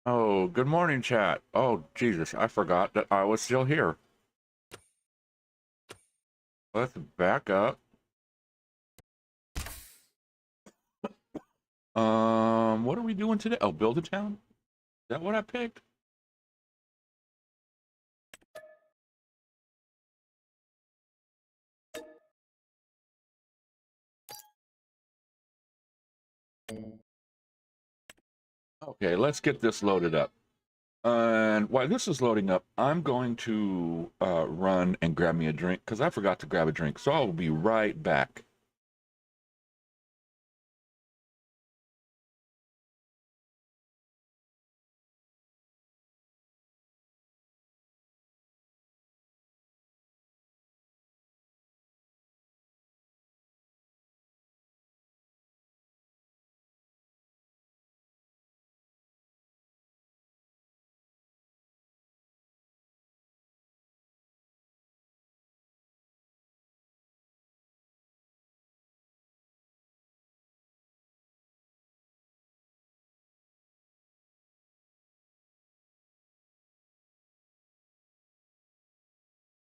Oh, good morning, chat. Oh, Jesus, I forgot that I was still here. Let's back up. What are we doing today? Oh, build a town? Is that what I picked? Okay, let's get this loaded up. And while this is loading up, I'm going to run and grab me a drink because I forgot to grab a drink. So I'll be right back.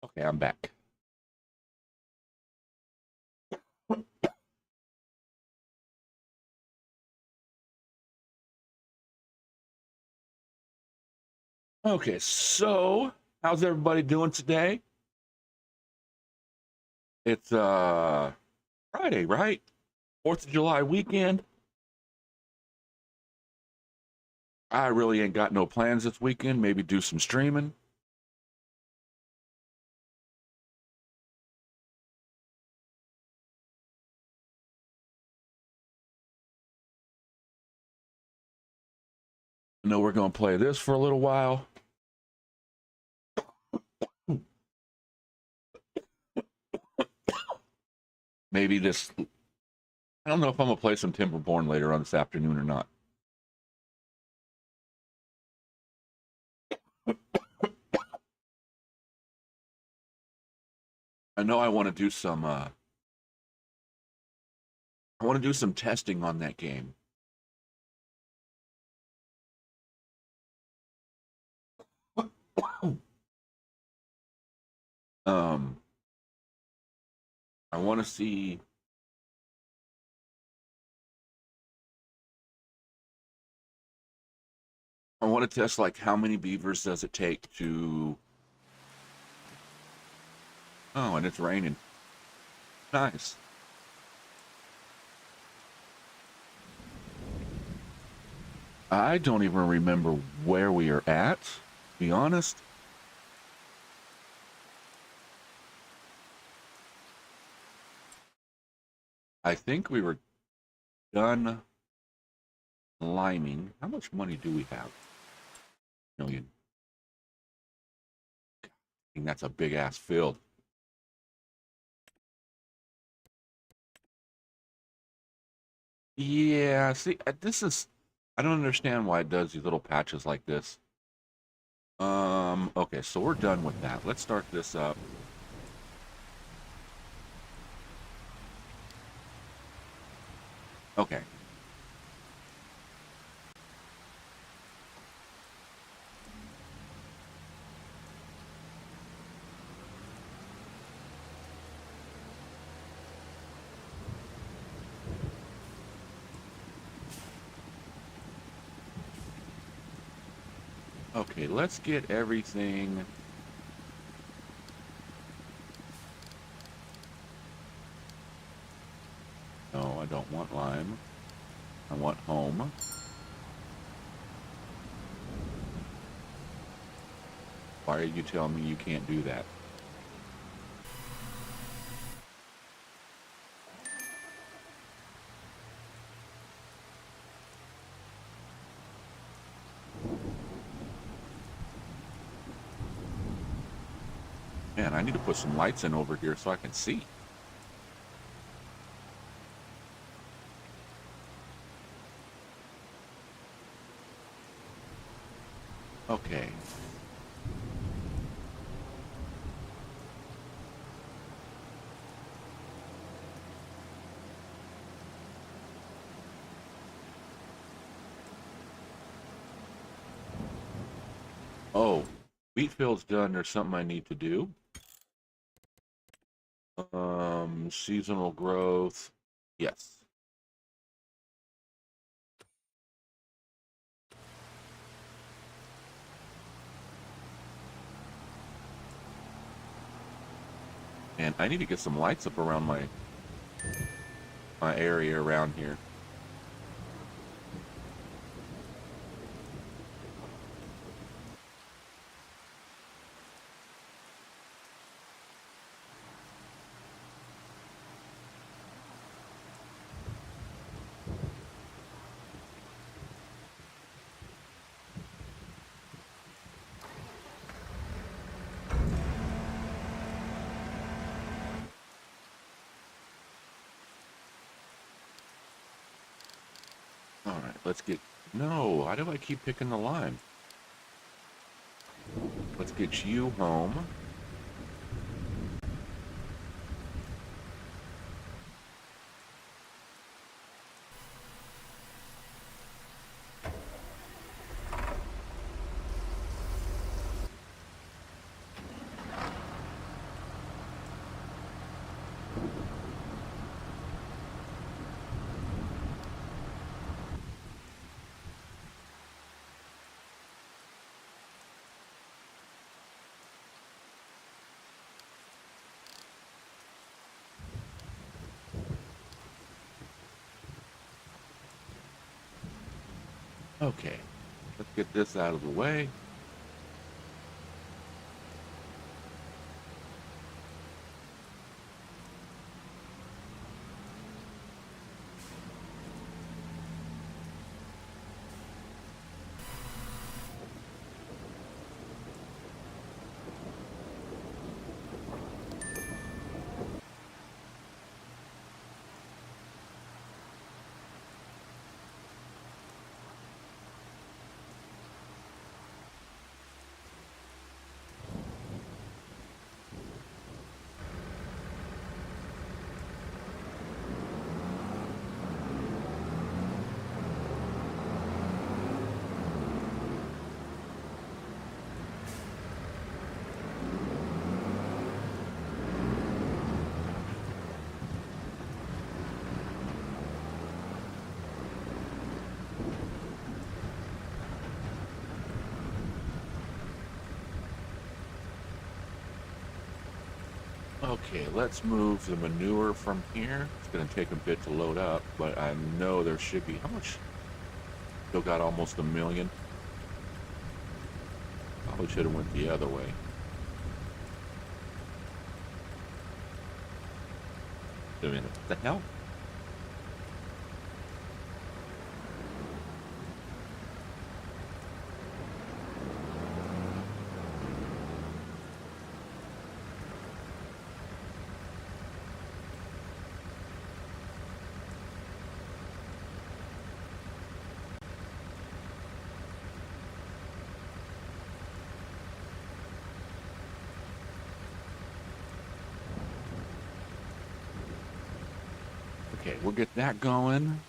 Okay, I'm back. Okay, so how's everybody doing today? It's Friday, right? 4th of July weekend. I really ain't got no plans this weekend. Maybe do some streaming. I know we're going to play this for a little while. Maybe this. I don't know if I'm going to play some Timberborn later on this afternoon or not. I know I want to do some. I want to do some testing on that game. um, I want to see. I want to test like how many beavers does it take to. Oh, and it's raining. Nice. I don't even remember where we are at. To be honest. I think we were done liming. How much money do we have? Million. I think that's a big ass field. Yeah, see, this is. I don't understand why it does these little patches like this. Okay, so we're done with that. Let's start this up. Okay. Okay, let's get everything. No, I don't want lime. I want home. Why are you telling me you can't do that? Man, I need to put some lights in over here so I can see. Okay. Oh, wheat field's done. There's something I need to do. Seasonal growth. Yes. And I need to get some lights up around my area around here. All right, let's get... No, why do I keep picking the lime? Let's get you home. Okay, let's get this out of the way. Okay, let's move the manure from here. It's going to take a bit to load up, but I know there should be... How much? Still got almost 1 million. Probably should have went the other way. Wait a minute, what the hell? Okay, we'll get that going.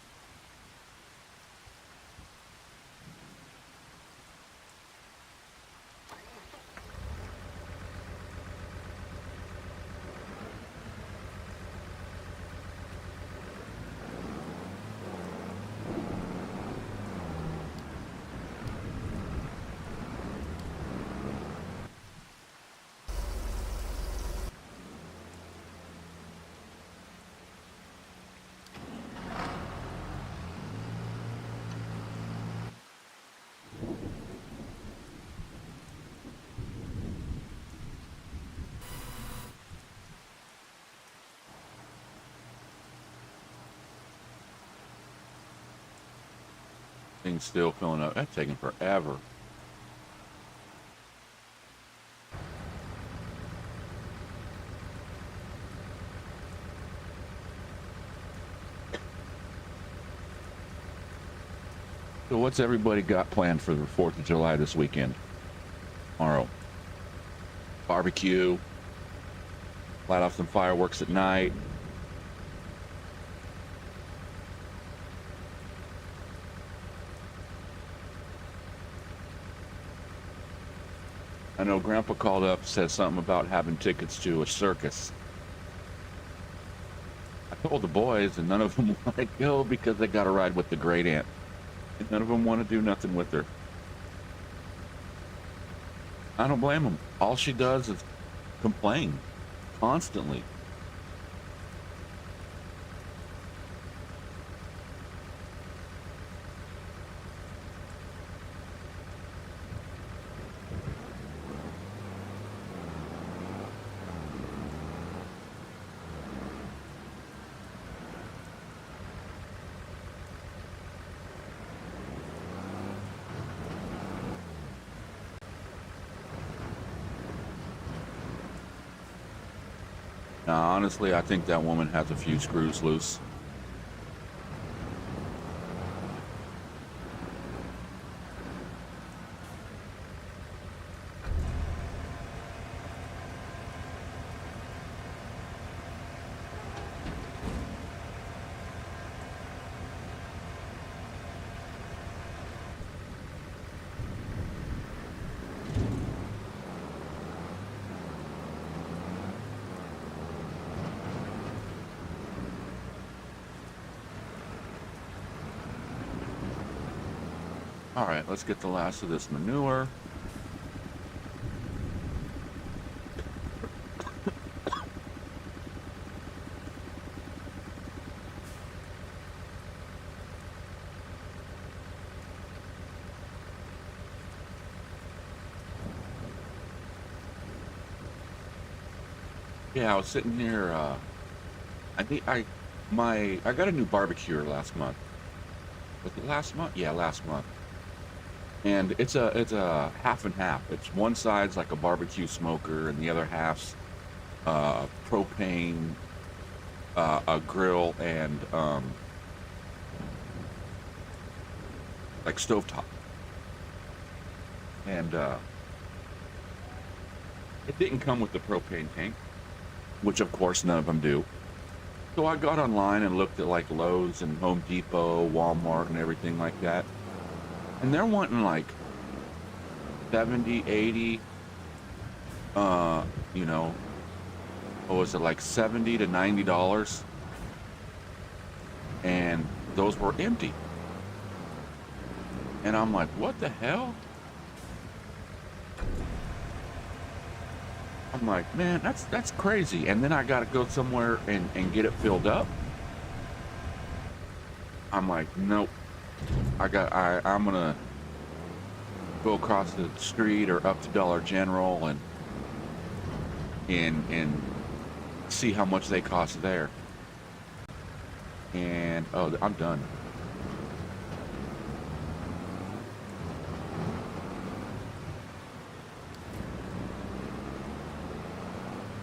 Thing's still filling up. That's taking forever. So what's everybody got planned for the 4th of July this weekend? Tomorrow. Barbecue. Light off some fireworks at night. I know Grandpa called up, said something about having tickets to a circus. I told the boys, and none of them want to go because they got to ride with the great aunt. And none of them want to do nothing with her. I don't blame them. All she does is complain constantly. Now, honestly, I think that woman has a few screws loose. All right, let's get the last of this manure. Yeah, I was sitting here. I got a new barbecue last month. Was it last month? Yeah, last month. And it's a half and half. It's one side's like a barbecue smoker, and the other half's propane, a grill, and like stovetop. And it didn't come with the propane tank, which of course none of them do. So I got online and looked at like Lowe's and Home Depot, Walmart, and everything like that. And they're wanting like 70, 80, you know, what was it, like 70 to $90? And those were empty. And I'm like, what the hell? I'm like, man, that's crazy. And then I got to go somewhere and get it filled up. I'm like, nope. I'm gonna go across the street or up to Dollar General and see how much they cost there. And oh, I'm done.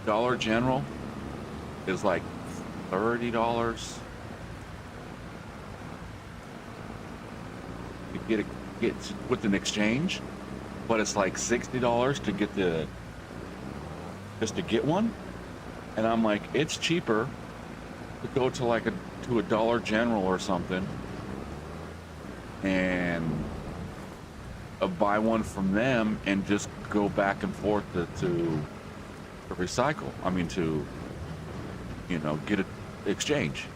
Dollar General is like $30 to get with an exchange, but it's like $60 to get just to get one. And I'm like, it's cheaper to go to like a Dollar General or something and buy one from them and just go back and forth to recycle. I mean, to, get an exchange.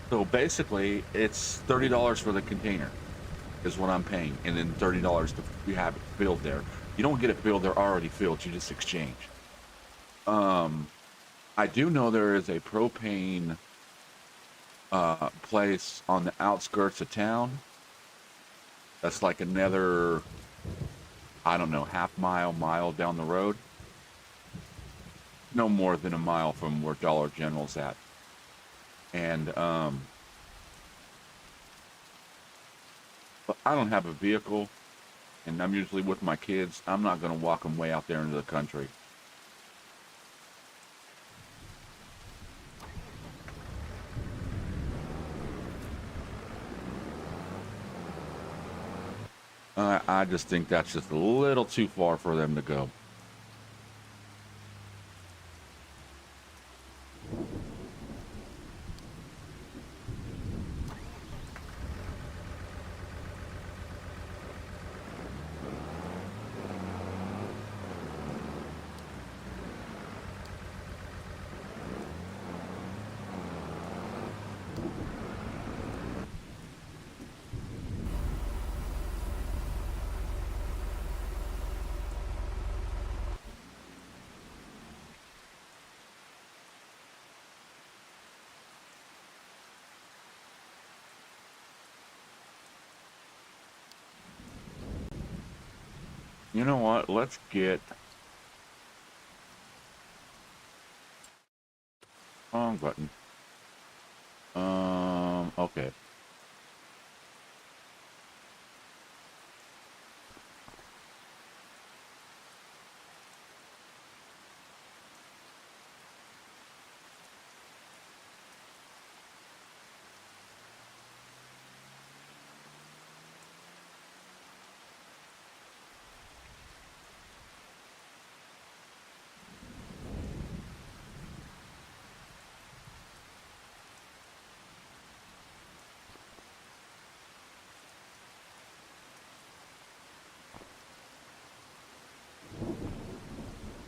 So basically, it's $30 for the container is what I'm paying, and then $30 to have it filled there. You don't get it filled; they're already filled. You just exchange. I do know there is a propane place on the outskirts of town. That's like another, I don't know, mile down the road. No more than a mile from where Dollar General's at. And but I don't have a vehicle, and I'm usually with my kids. I'm not going to walk them way out there into the country. I just think that's just a little too far for them to go. You know what? Let's get wrong button. Okay.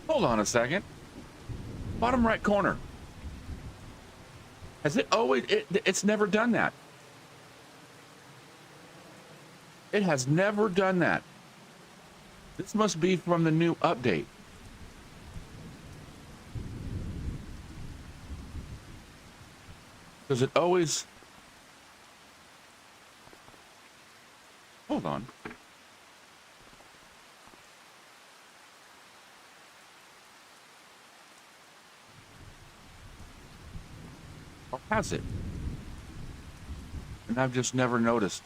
Hold on a second. Bottom right corner. Has it always, it's never done that. It has never done that. This must be from the new update. Because it always, hold on. Or has it? And I've just never noticed.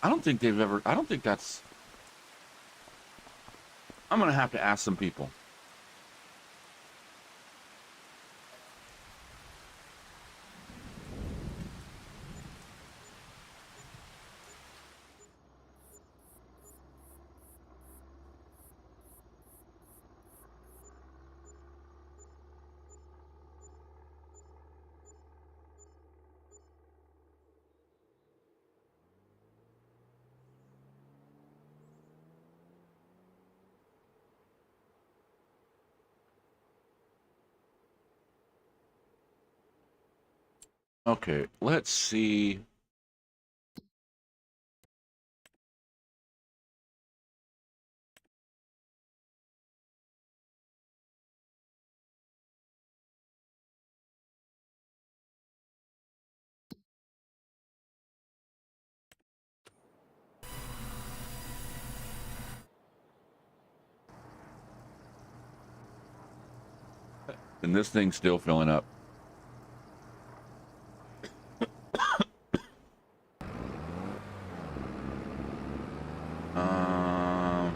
I don't think they've ever, I don't think that's, I'm going to have to ask some people. Okay, let's see. And this thing's still filling up. Um,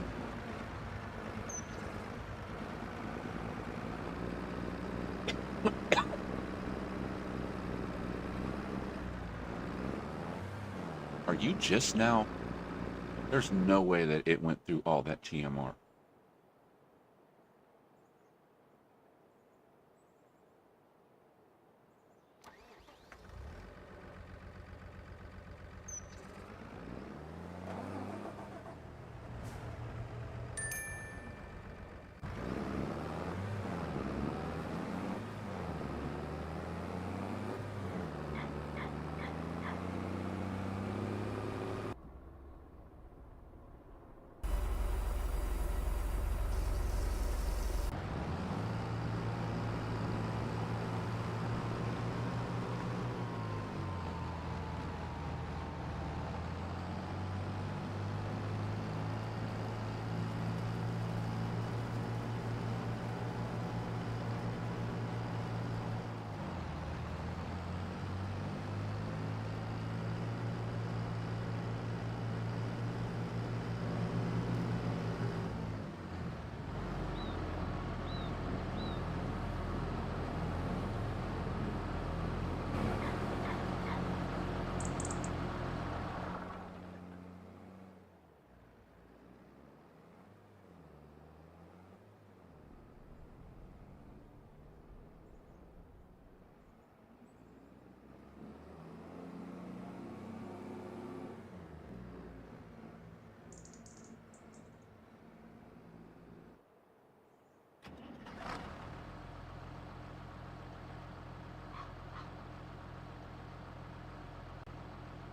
are you just now? There's no way that it went through all that TMR.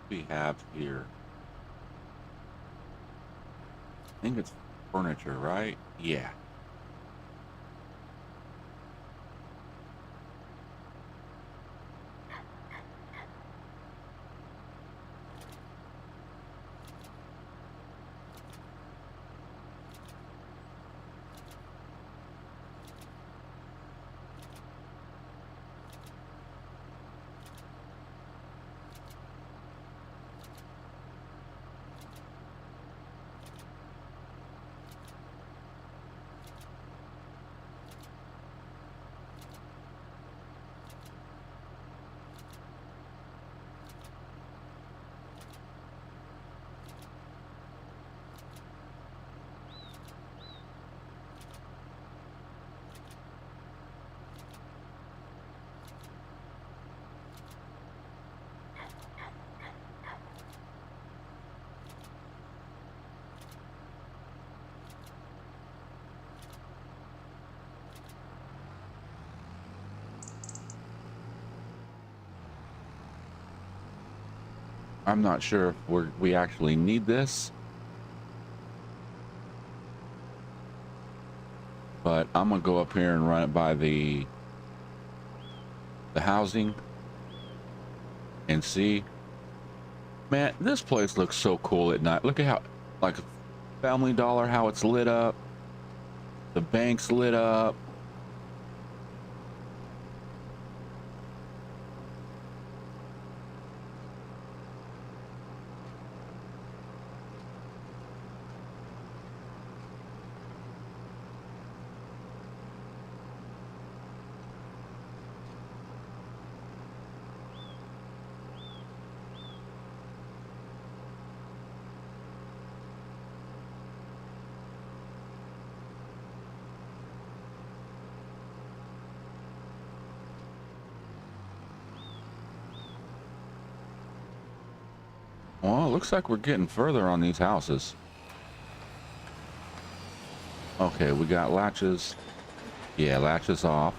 We have here. I think it's furniture, right? Yeah. I'm not sure if we actually need this, but I'm gonna go up here and run it by the housing and see. Man, this place looks so cool at night. Look at how, like Family Dollar, how it's lit up. The bank's lit up. Well, it looks like we're getting further on these houses. Okay, we got latches. Yeah, latches off.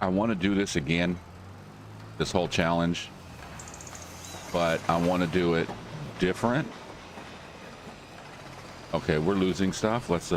I want to do this again, this whole challenge, but I want to do it different. Okay, we're losing stuff. Let's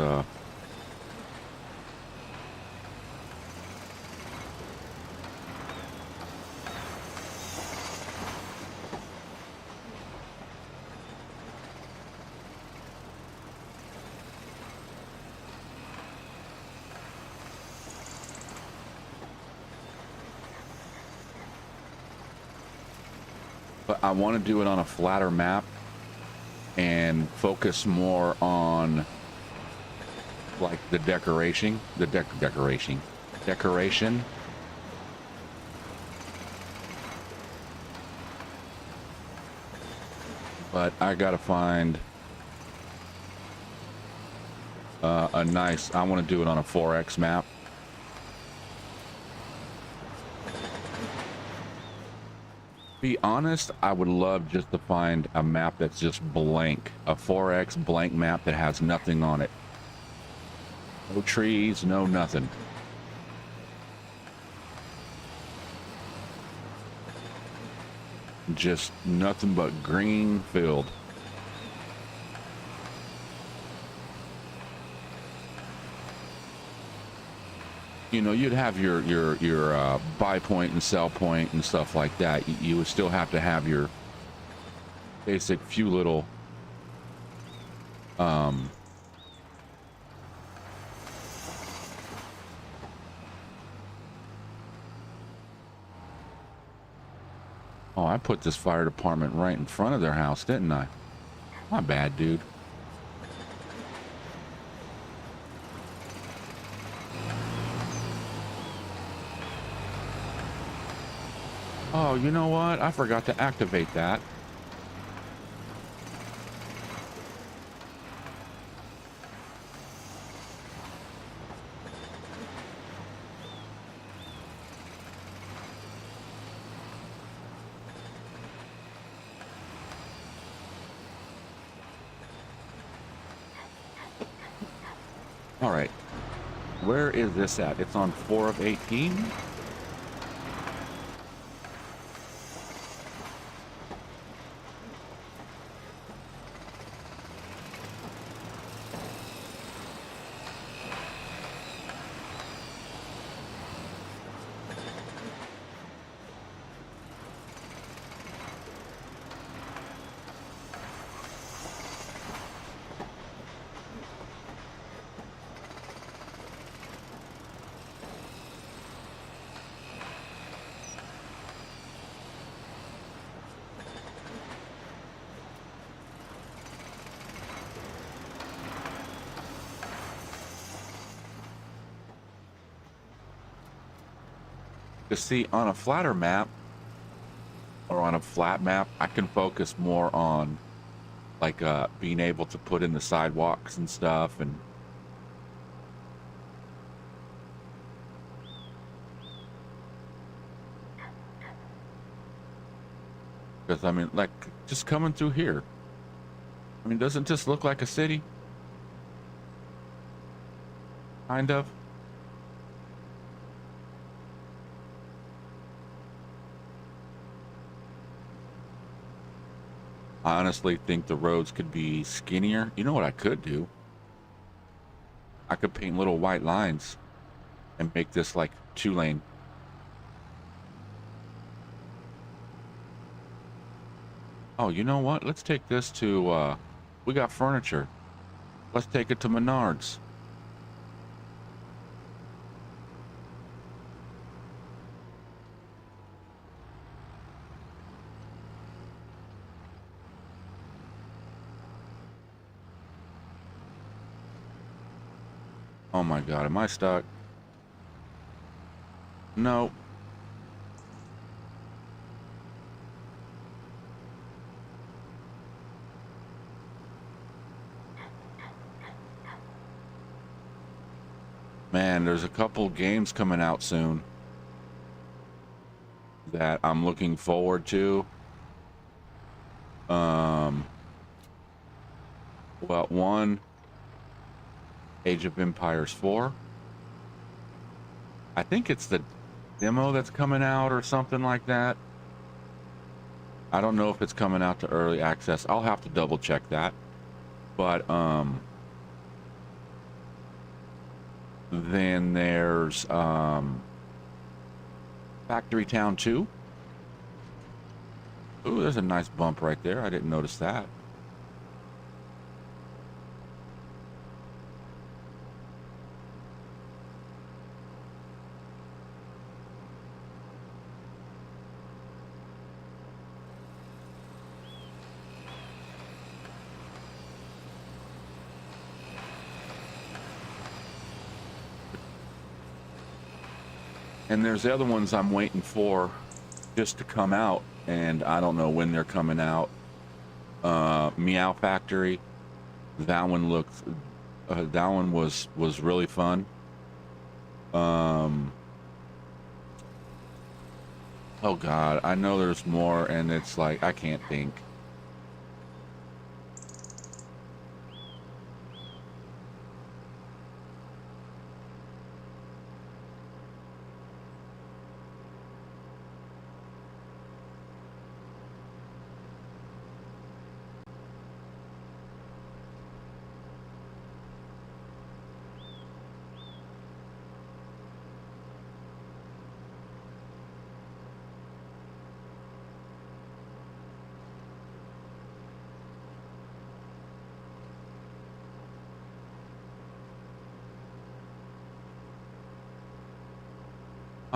but I want to do it on a flatter map and focus more on like the decoration, decoration. But I gotta find a nice, I want to do it on a 4X map. Be honest, I would love just to find a map that's just blank, a 4X blank map that has nothing on it. No trees, no nothing. Just nothing but green field. You know, you'd have your buy point and sell point and stuff like that. You would still have to have your basic few little oh, I put this fire department right in front of their house, didn't I? My bad, dude. Oh, you know what? I forgot to activate that. All right. Where is this at? It's on 4 of 18. Because see, on a flatter map or on a flat map, I can focus more on like being able to put in the sidewalks and stuff. And because I mean, like just coming through here, I mean, doesn't this look like a city? Kind of. I honestly think the roads could be skinnier. You know what I could do? I could paint little white lines and make this like 2-lane. Oh, you know what? Let's take this to, we got furniture. Let's take it to Menards. Oh my God, am I stuck? No. Man, there's a couple games coming out soon that I'm looking forward to. Well, one, Age of Empires 4. I think it's the demo that's coming out or something like that. I don't know if it's coming out to early access. I'll have to double check that. But then there's Factory Town 2. Ooh, there's a nice bump right there. I didn't notice that. And there's the other ones I'm waiting for just to come out, and I don't know when they're coming out. Meow Factory, that one looked, that one was really fun. Oh God, I know there's more, and it's like I can't think.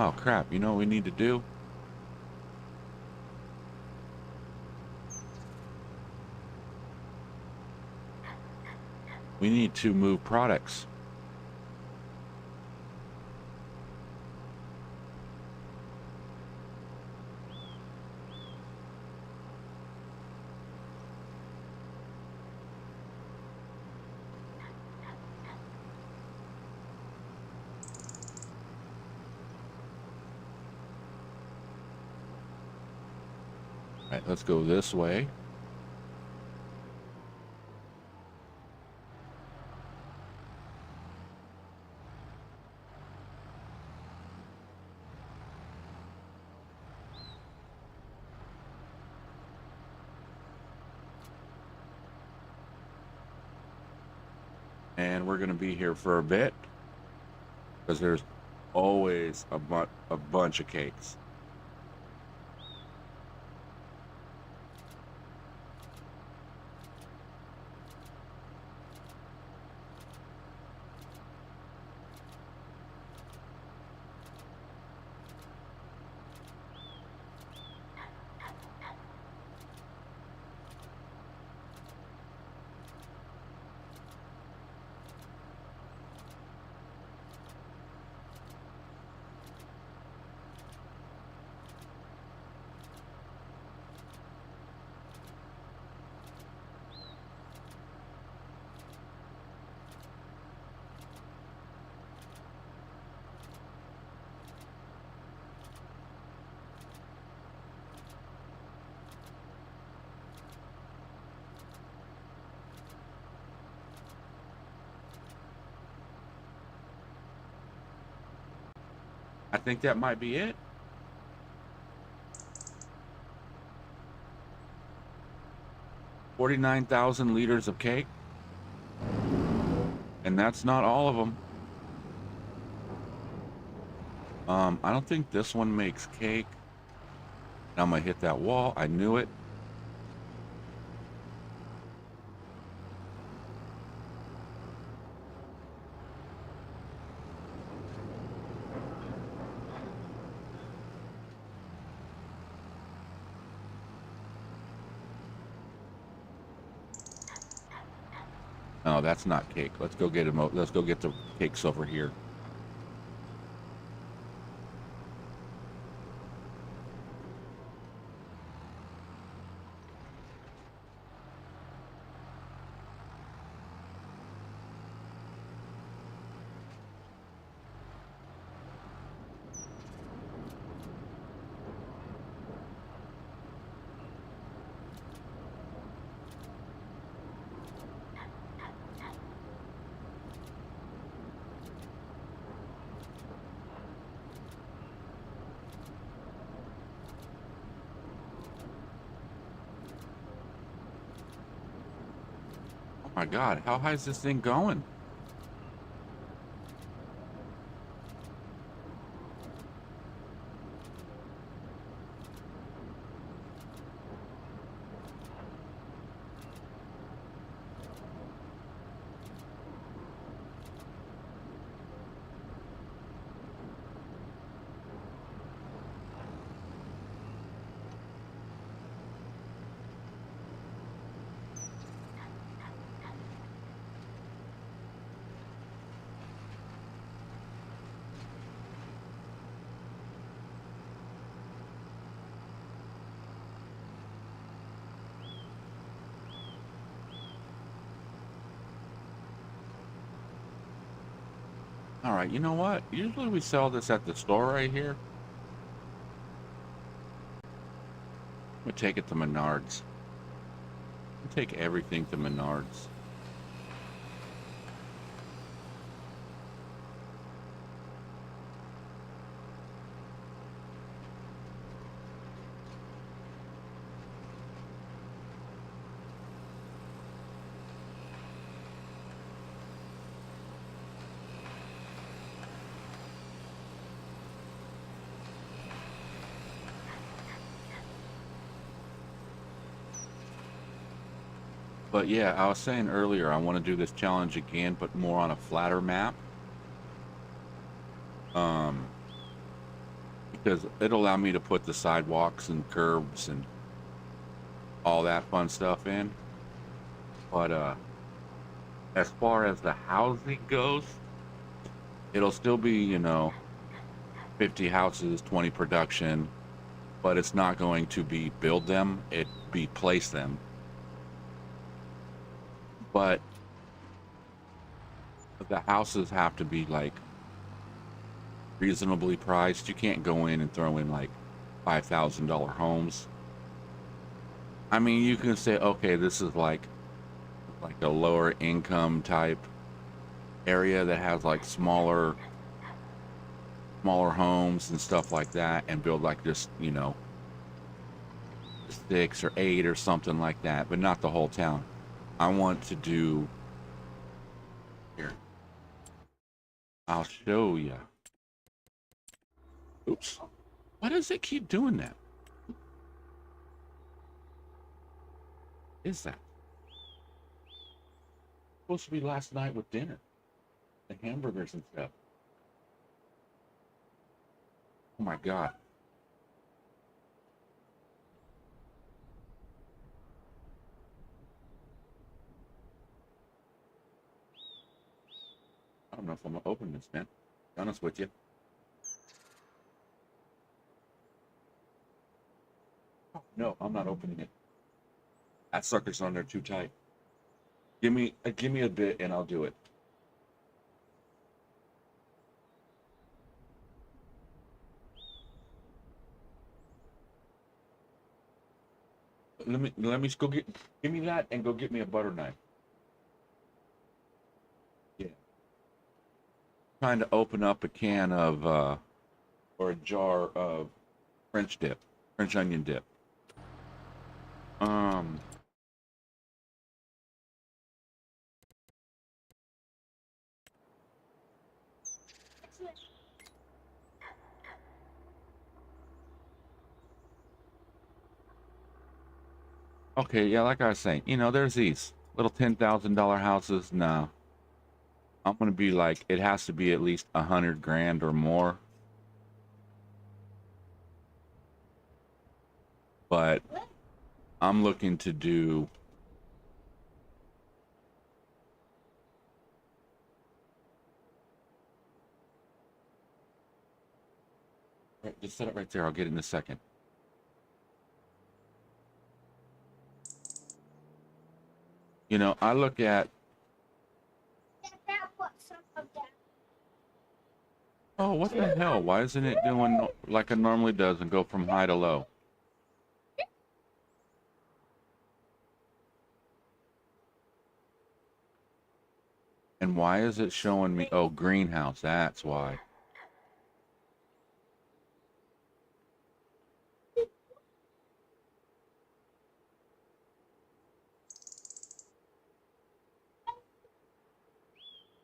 Oh crap, you know what we need to do? We need to move products. All right, let's go this way. And we're going to be here for a bit because there's always a bunch of cakes. I think that might be it. 49,000 liters of cake. And that's not all of them. I don't think this one makes cake. Now I'm gonna hit that wall. I knew it. No, that's not cake. Let's go get them. Let's go get the cakes over here. Oh my God, how high is this thing going? All right, you know what? Usually we sell this at the store right here. We take it to Menards. We take everything to Menards. But yeah, I was saying earlier, I want to do this challenge again, but more on a flatter map. Um, because it'll allow me to put the sidewalks and curbs and all that fun stuff in. But as far as the housing goes, it'll still be, you know, 50 houses, 20 production, but it's not going to be build them, it be place them. But the houses have to be like reasonably priced. You can't go in and throw in like $5,000 homes. I mean, you can say, okay, this is like a lower income type area that has like smaller homes and stuff like that, and build like just, you know, 6 or 8 or something like that, but not the whole town. I want to do here. I'll show you. Oops. Why does it keep doing that? Is that supposed to be last night with dinner? The hamburgers and stuff. Oh my God. I don't know if I'm gonna open this, man. Be honest with you. Oh, no, I'm not opening it. That sucker's on there too tight. Give me a bit and I'll do it. Let me go get give me that and go get me a butter knife. Yeah. Trying to open up a can of or a jar of French dip, French onion dip. Um, okay, yeah, like I was saying, you know, there's these little $10,000 houses. No, I'm gonna be like, it has to be at least 100 grand or more. But I'm looking to do. Right, just set it right there. I'll get it in a second. You know, I look at. Oh, what the hell? Why isn't it doing like it normally does and go from high to low? And why is it showing me? Oh, greenhouse. That's why.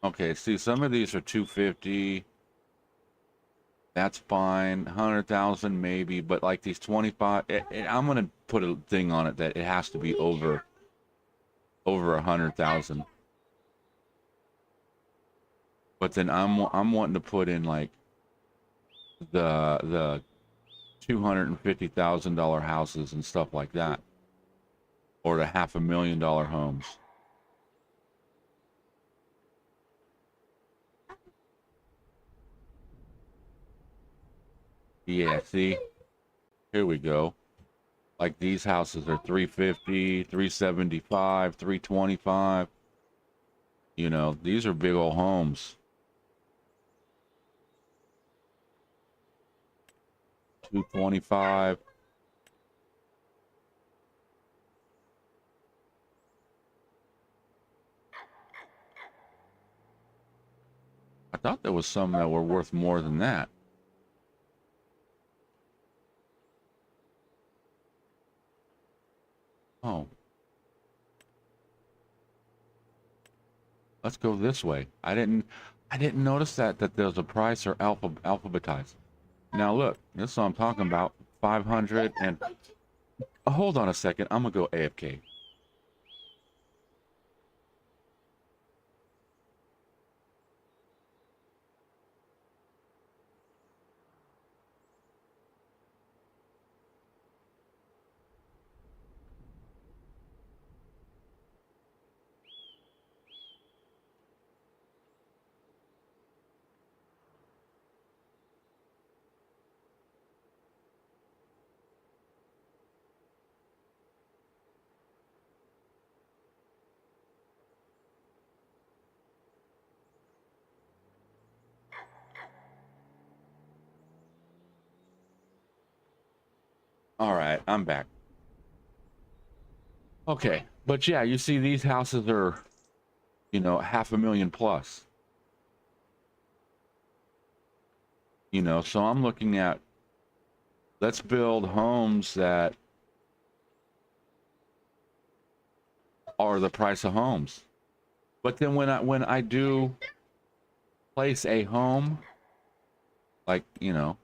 Okay, see, some of these are 250. That's fine. 100,000 maybe, but like these 25, I'm gonna put a thing on it that it has to be over 100,000. But then I'm wanting to put in like the $250,000 houses and stuff like that, or the $500,000 homes. Yeah, see, here we go. Like these houses are 350, 375, 325. You know, these are big old homes. 225. I thought there was some that were worth more than that. Oh, let's go this way. I didn't notice that there's a price or alphabetized. Now look, this is what I'm talking about. 500 and hold on a second. I'm gonna go AFK. All right, I'm back. Okay, but yeah, you see these houses are, you know, 500,000 plus. You know, so I'm looking at, let's build homes that are the price of homes. But then when I do place a home, like, you know,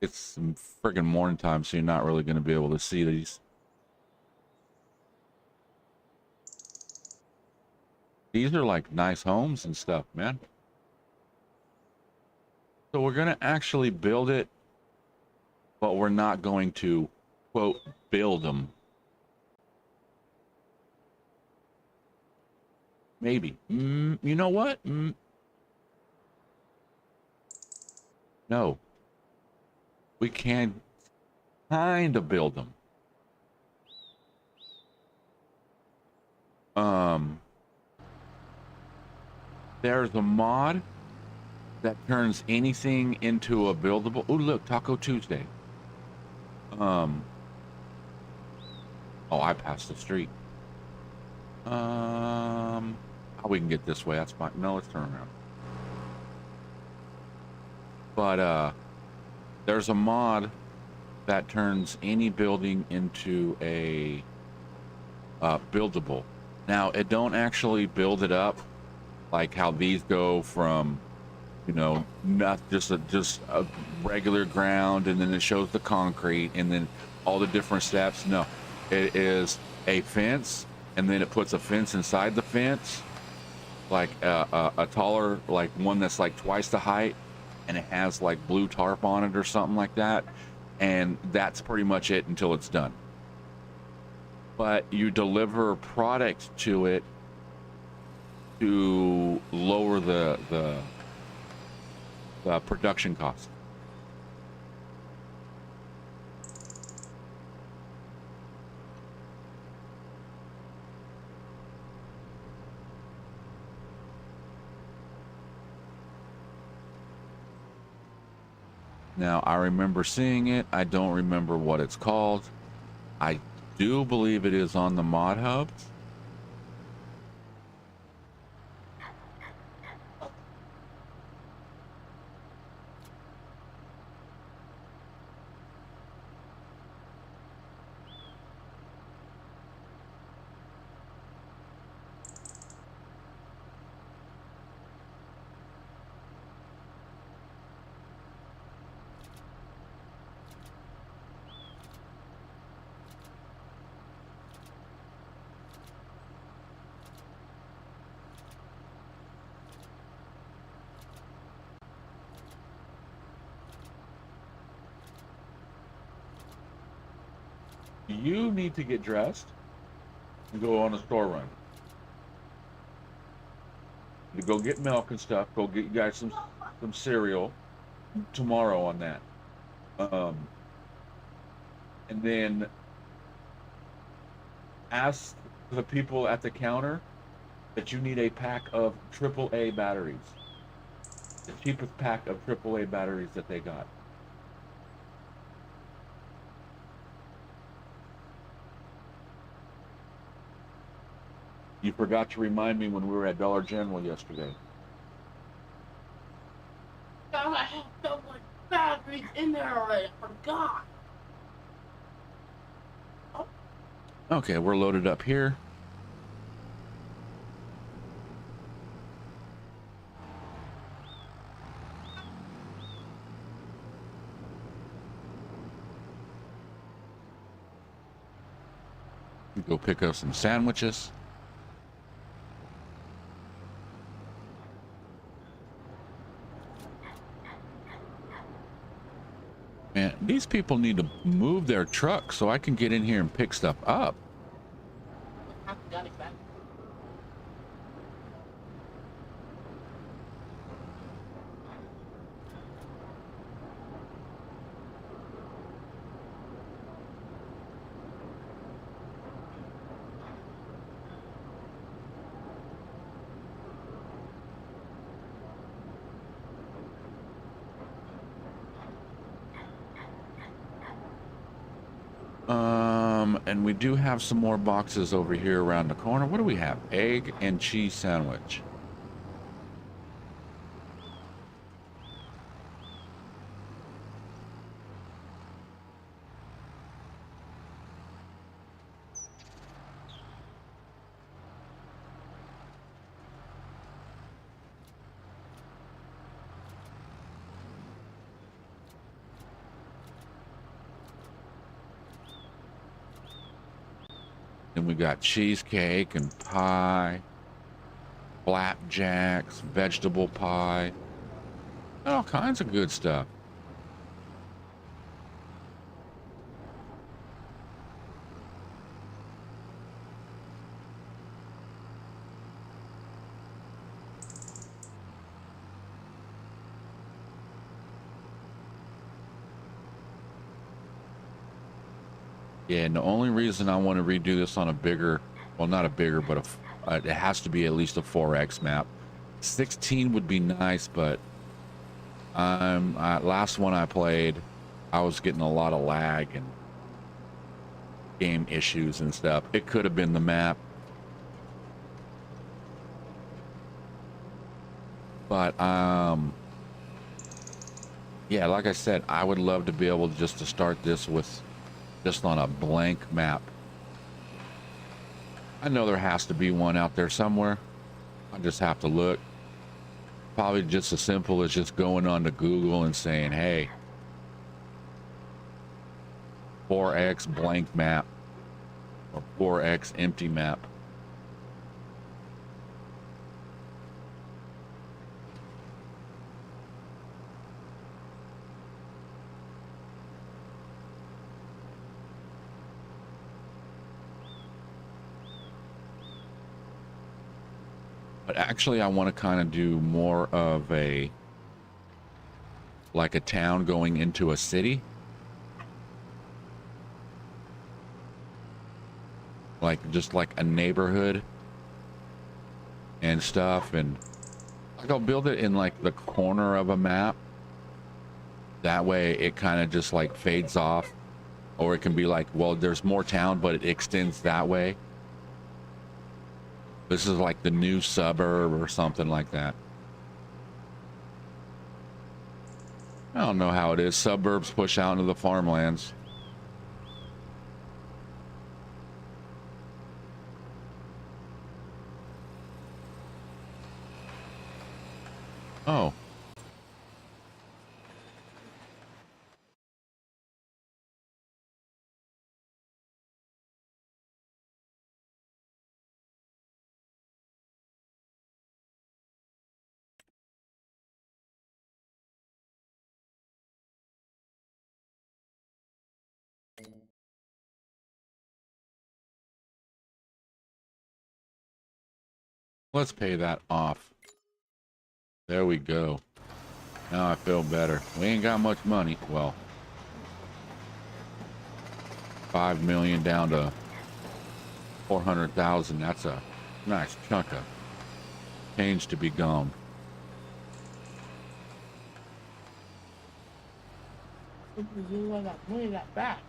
it's friggin' morning time, so you're not really going to be able to see these. These are like nice homes and stuff, man. So we're going to actually build it, but we're not going to, quote, build them. Maybe. You know what? No. We can kind of build them. There's a mod that turns anything into a buildable. Oh, look, Taco Tuesday. Oh, I passed the street. Oh, we can get this way. That's fine. No, let's turn around. But there's a mod that turns any building into a buildable. Now, it don't actually build it up like how these go from, you know, not just a regular ground, and then it shows the concrete and then all the different steps. No, it is a fence, and then it puts a fence inside the fence, like a taller, like one that's like twice the height, and it has like blue tarp on it or something like that, and that's pretty much it until it's done. But you deliver product to it to lower the production cost. Now, I remember seeing it. I don't remember what it's called. I do believe it is on the mod hub. You need to get dressed and go on a store run. To go get milk and stuff. Go get you guys some cereal tomorrow on that. And then ask the people at the counter that you need a pack of AAA batteries. The cheapest pack of AAA batteries that they got. You forgot to remind me when we were at Dollar General yesterday. God, I have so much batteries in there already. I forgot. Oh. Okay, we're loaded up here. We go pick up some sandwiches. Man, these people need to move their trucks so I can get in here and pick stuff up. And we do have some more boxes over here around the corner. What do we have? Egg and cheese sandwich. Then we got cheesecake and pie, flapjacks, vegetable pie, all kinds of good stuff. Yeah, and the only reason I want to redo this on a bigger, well, not a bigger, but it has to be at least a 4X map. 16 would be nice, but last one I played, I was getting a lot of lag and game issues and stuff. It could have been the map. But yeah, like I said, I would love to be able just to start this with just on a blank map. I know there has to be one out there somewhere. I just have to look. Probably just as simple as just going on to Google and saying, hey, 4x blank map or 4x empty map. But actually, I want to kind of do more of a, like a town going into a city. Like, just like a neighborhood and stuff. And like, I'll build it in like the corner of a map. That way it kind of just like fades off. Or it can be like, well, there's more town, but it extends that way. This is like the new suburb or something like that. I don't know how it is. Suburbs push out into the farmlands. Oh. Let's pay that off. There we go. Now I feel better. We ain't got much money. Well, 5 million down to 400,000. That's a nice chunk of change to be gone. You want that money that back.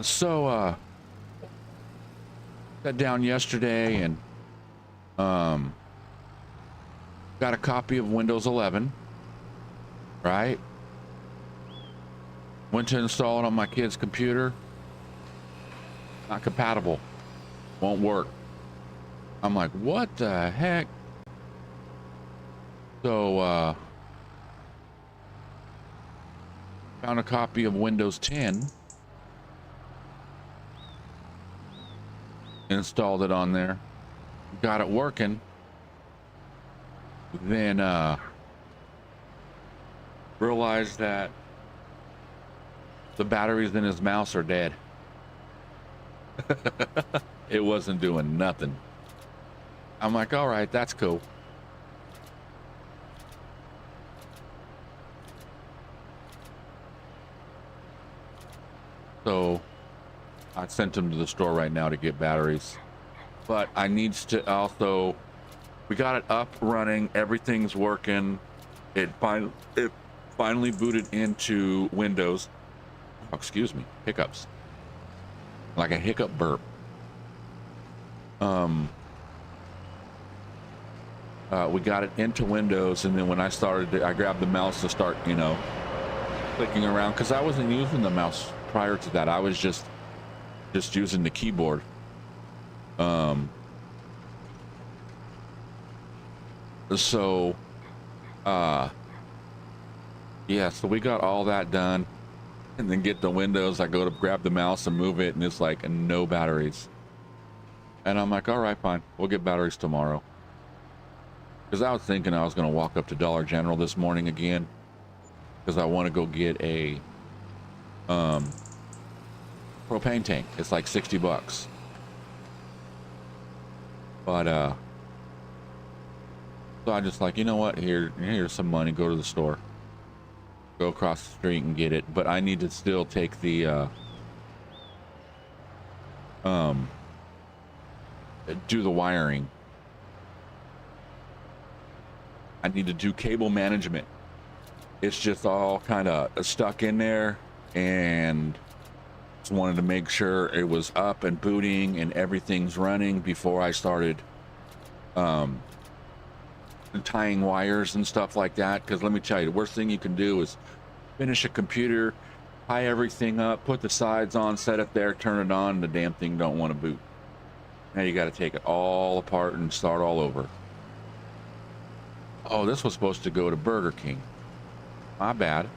So sat down yesterday and got a copy of Windows 11, right? Went to install it on my kid's computer. Not compatible. Won't work. I'm like, what the heck? So found a copy of Windows 10. Installed it on there, got it working, then realized that the batteries in his mouse are dead. It wasn't doing nothing. I'm like, all right, that's cool. So I sent him to the store right now to get batteries, but I needs to also, we got it up running, everything's working. It finally booted into Windows. Oh, excuse me, hiccups. Like a hiccup burp. We got it into Windows, and then when I started, I grabbed the mouse to start, you know, clicking around, because I wasn't using the mouse prior to that. I was just just using the keyboard. So yeah, so we got all that done, and then get the Windows. I go to grab the mouse and move it, and it's like no batteries. And I'm like, all right, fine, we'll get batteries tomorrow. Because I was thinking I was going to walk up to Dollar General this morning again, because I want to go get a propane tank. It's like 60 bucks. But so I just like, you know what, here's some money, go to the store, go across the street and get it. But I need to still take the do the wiring. I need to do cable management. It's just all kind of stuck in there, and just wanted to make sure it was up and booting and everything's running before I started tying wires and stuff like that. Because let me tell you, the worst thing you can do is finish a computer, tie everything up, put the sides on, set it there, turn it on, and the damn thing don't want to boot. Now you got to take it all apart and start all over. Oh, this was supposed to go to Burger King. My bad.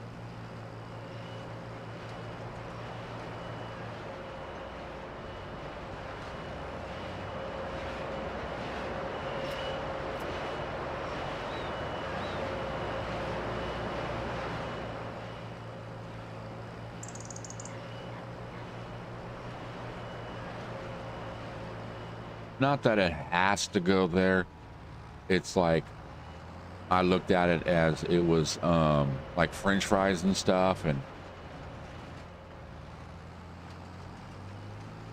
Not that it has to go there. It's like, I looked at it as it was like French fries and stuff, and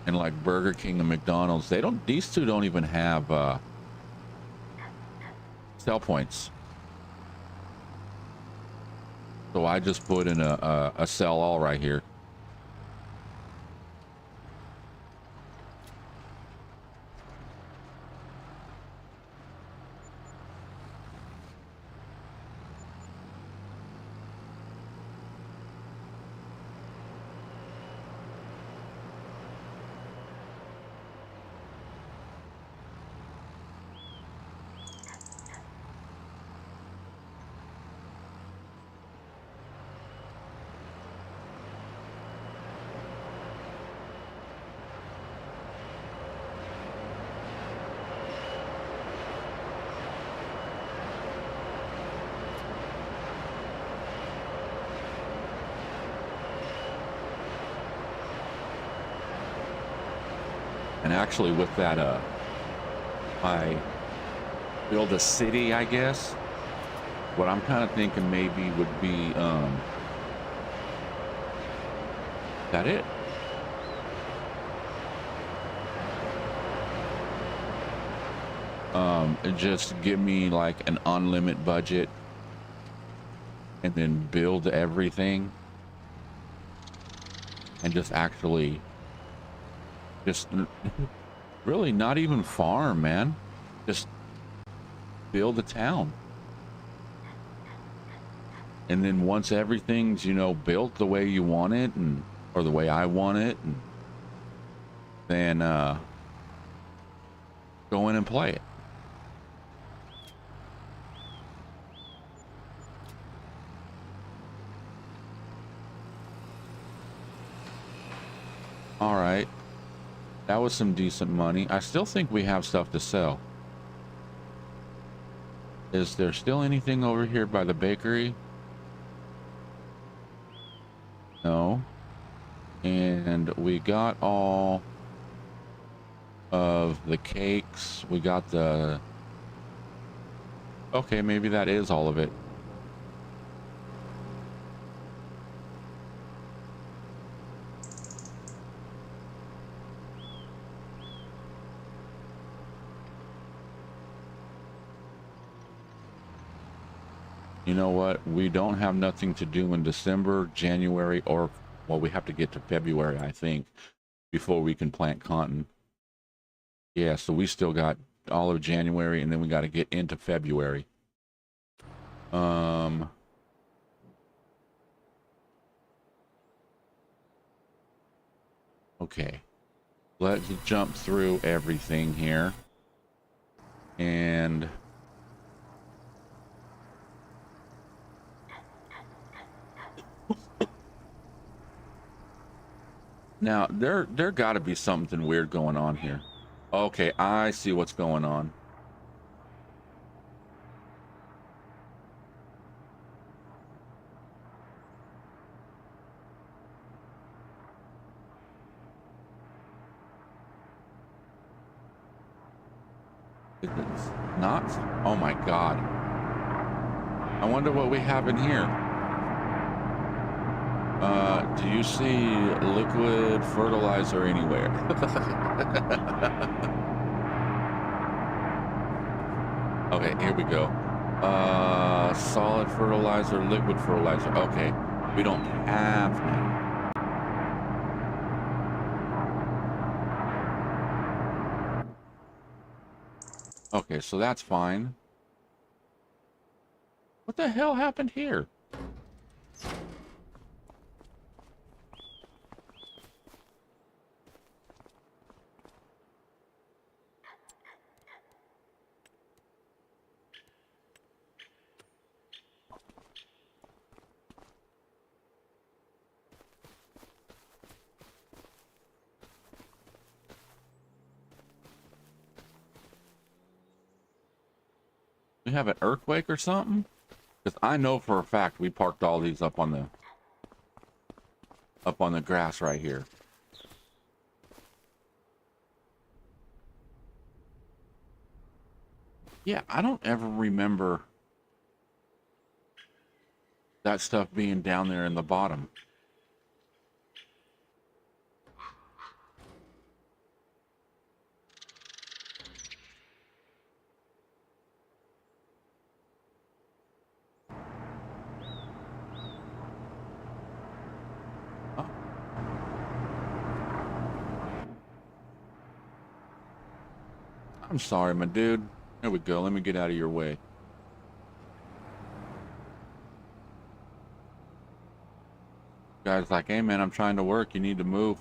like Burger King and McDonald's, these two don't even have sell points. So I just put in a sell all right here. And actually with that, I build a city, I guess. What I'm kind of thinking maybe would be, that it? Just give me like an unlimited budget and then build everything and just actually just really not even farm, man. Just build a town. And then once everything's, you know, built the way you want it, and or the way I want it, and then go in and play it. All right. That was some decent money. I still think we have stuff to sell. Is there still anything over here by the bakery? No. And we got all of the cakes. We got the... Okay, maybe that is all of it. You know what? We don't have nothing to do in December, January, or, well, we have to get to February, I think, before we can plant cotton. Yeah, so we still got all of January, and then we got to get into February. Okay. Let's jump through everything here. And now there got to be something weird going on here. Okay, I see what's going on. It's not. Oh my God. I wonder what we have in here. Do you see liquid fertilizer anywhere? Okay, here we go. Solid fertilizer, liquid fertilizer. Okay, we don't have none. Okay, so that's fine. What the hell happened here? We have an earthquake or something? Because I know for a fact we parked all these up on the grass right here. Yeah, I don't ever remember that stuff being down there in the bottom. Oh. I'm sorry, my dude. There we go. Let me get out of your way. Guy's like, hey man, I'm trying to work. You need to move.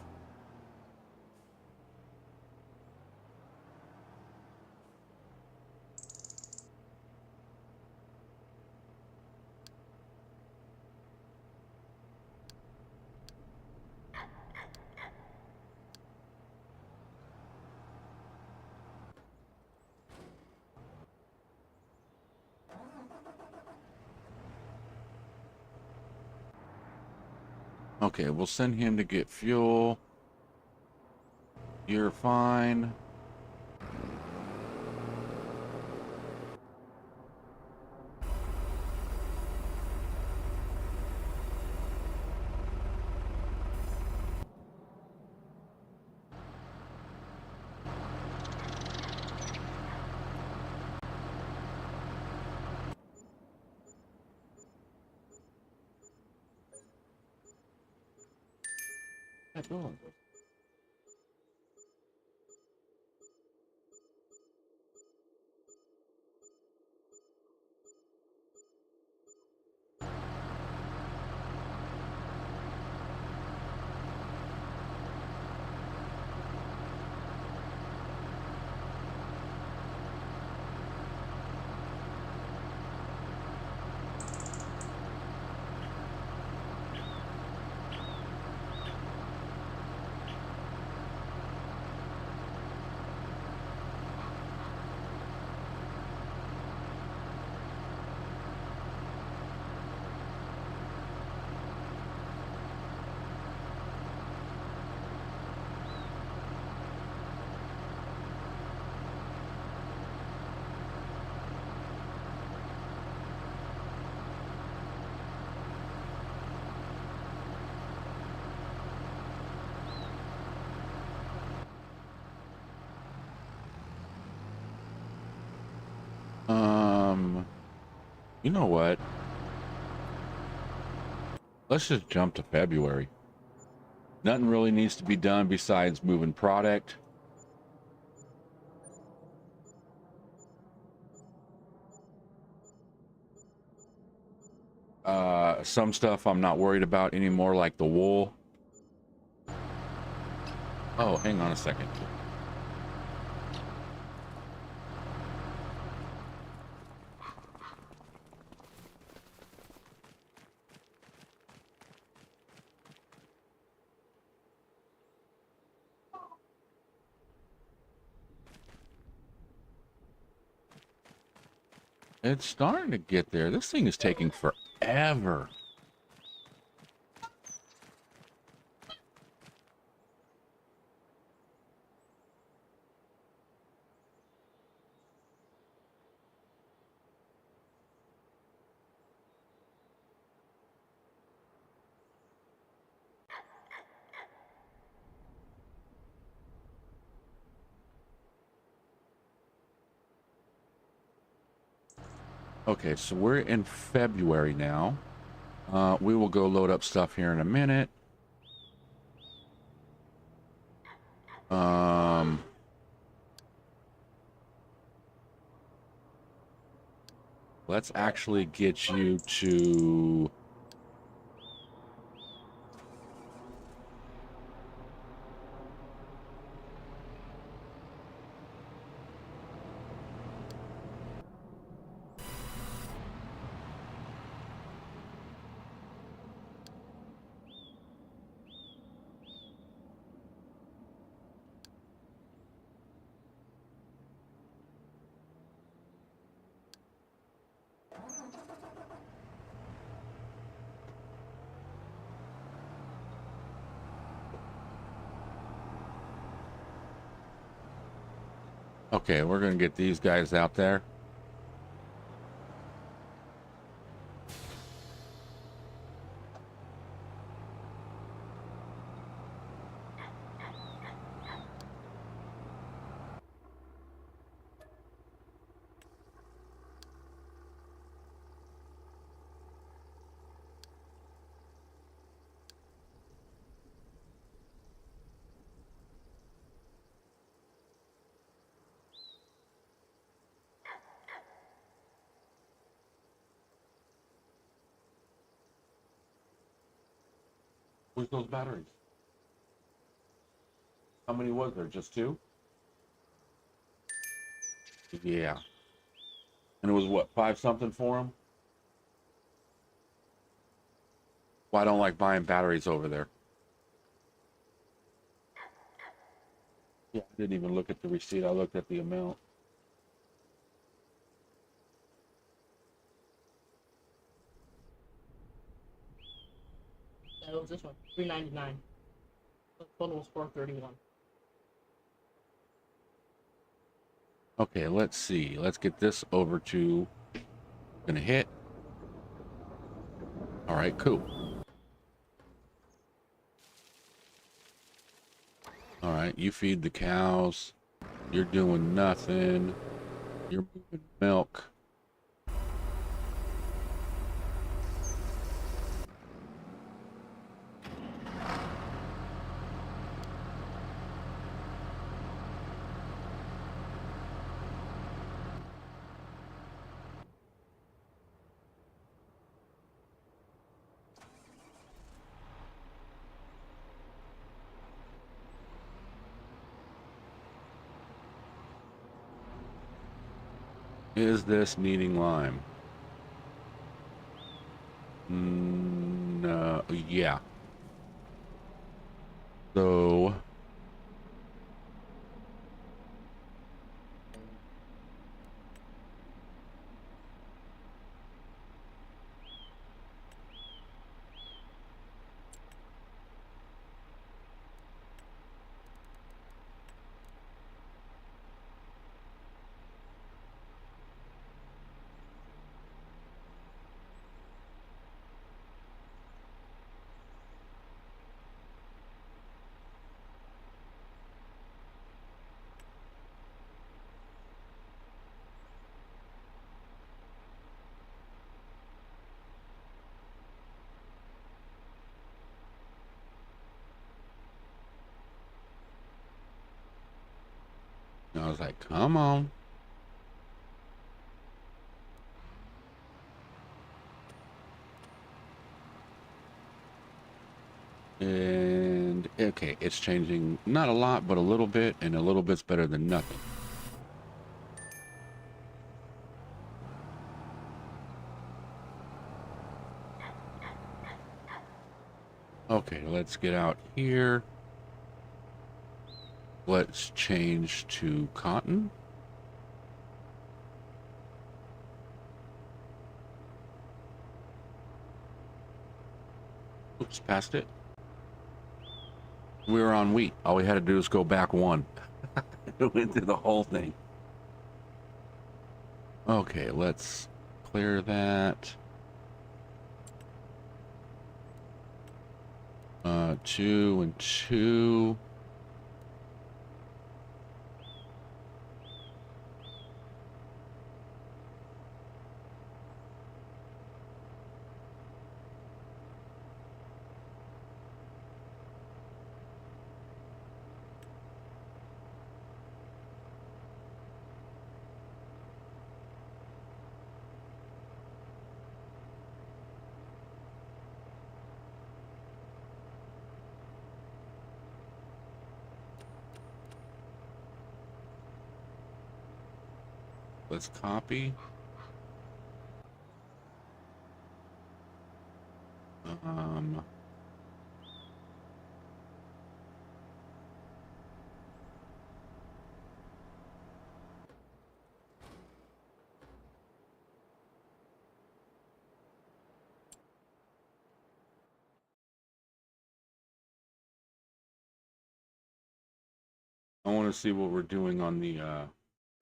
Okay, we'll send him to get fuel. You're fine. That door. You know what? Let's just jump to February. Nothing really needs to be done besides moving product. Some stuff I'm not worried about anymore, like the wool. Oh, hang on a second. It's starting to get there. This thing is taking forever. Okay, so we're in February now. We will go load up stuff here in a minute. Let's actually get you to... Okay, we're going to get these guys out there. Where's those batteries? How many was there? Just two? Yeah. And it was what, 5 something for them? Well, I don't like buying batteries over there. Yeah, I didn't even look at the receipt. I looked at the amount. That was this one, $3.99. The total was $4.31. Okay, let's see. Let's get this over to... Gonna hit. All right, cool. All right, you feed the cows. You're doing nothing. You're moving milk. Is this needing lime? No, yeah. So... I was like, come on. And Okay, it's changing not a lot, but a little bit, and a little bit's better than nothing. Okay, let's get out here. Let's change to cotton. Oops, passed it. We were on wheat. All we had to do was go back one. It went through the whole thing. Okay, let's clear that. 2 and 2. Let's copy. Um, I want to see what we're doing on the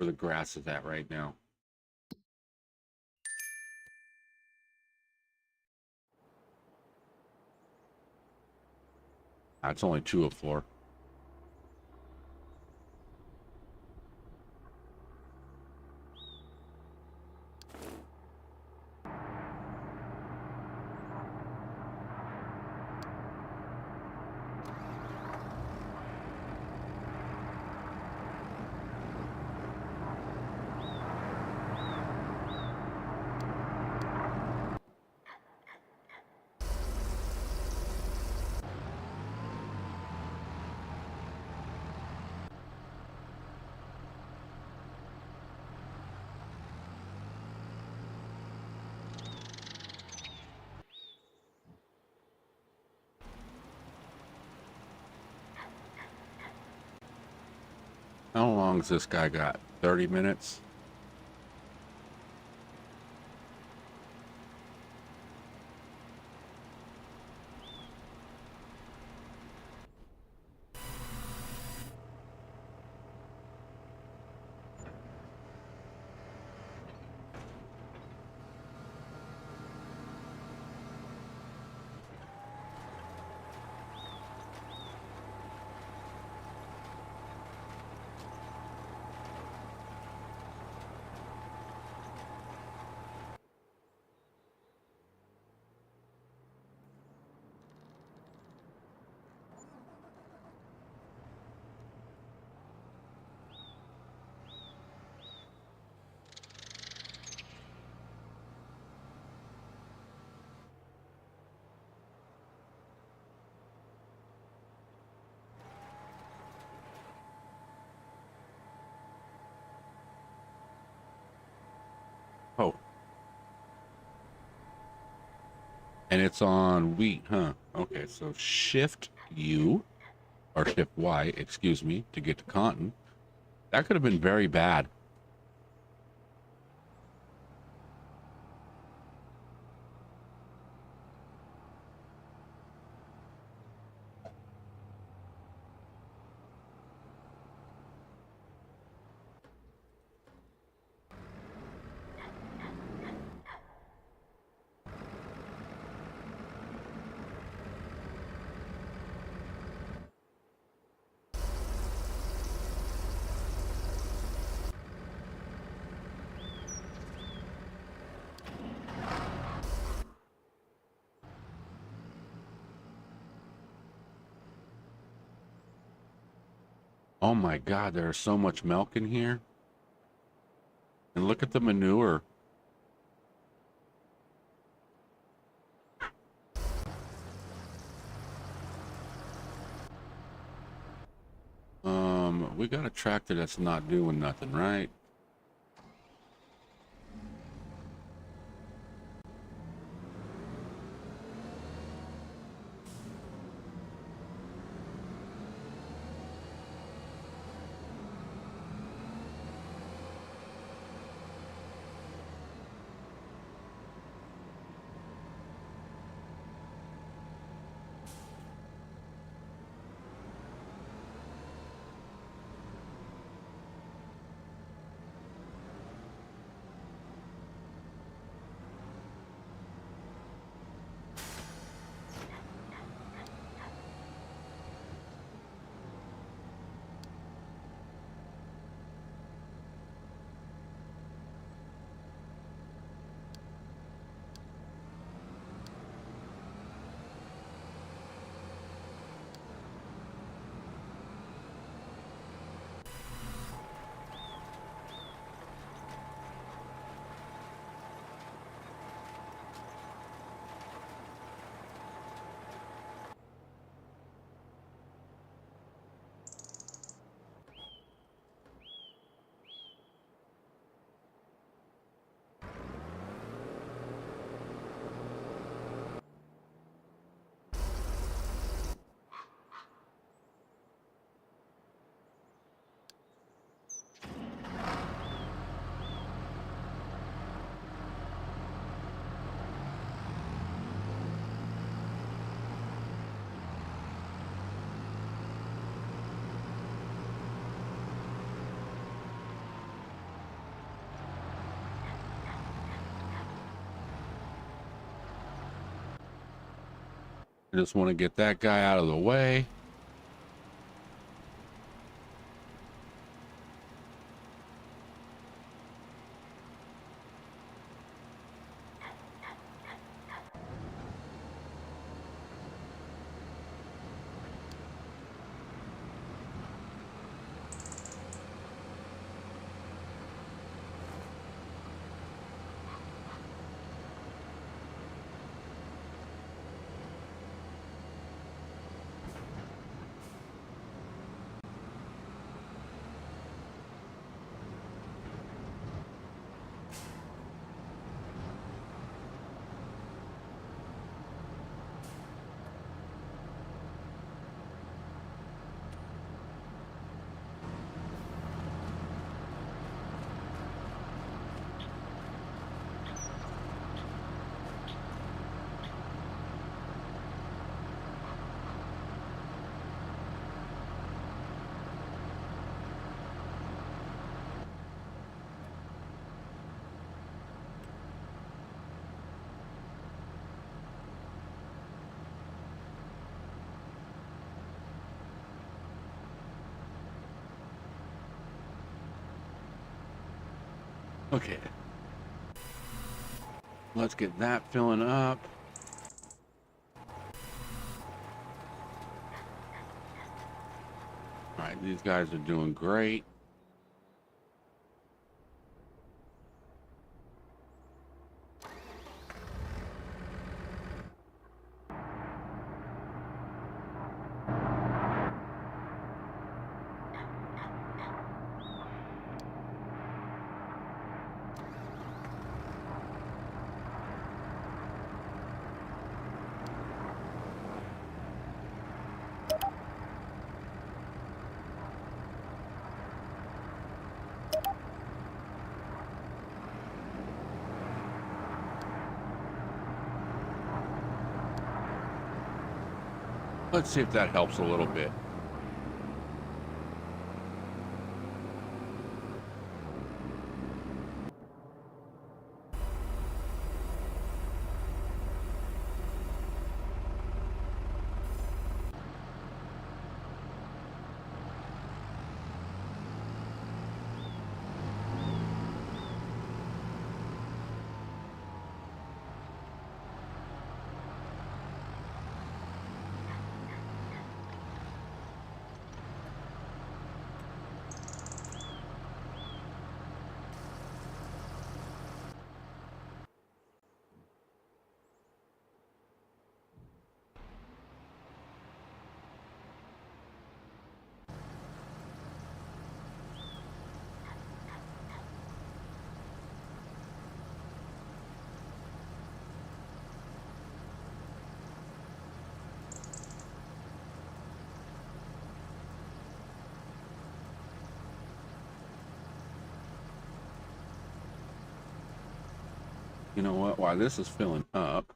where the grass is at right now. It's only 2 of 4. How long's this guy got? 30 minutes? Oh, and it's on wheat, huh? Okay, so shift U, or shift Y, excuse me, to get to cotton. That could have been very bad. Oh my God, there's so much milk in here. And look at the manure. We got a tractor that's not doing nothing, right? I just want to get that guy out of the way. Okay. Let's get that filling up. All right, these guys are doing great. Let's see if that helps a little bit. You know what? While this is filling up,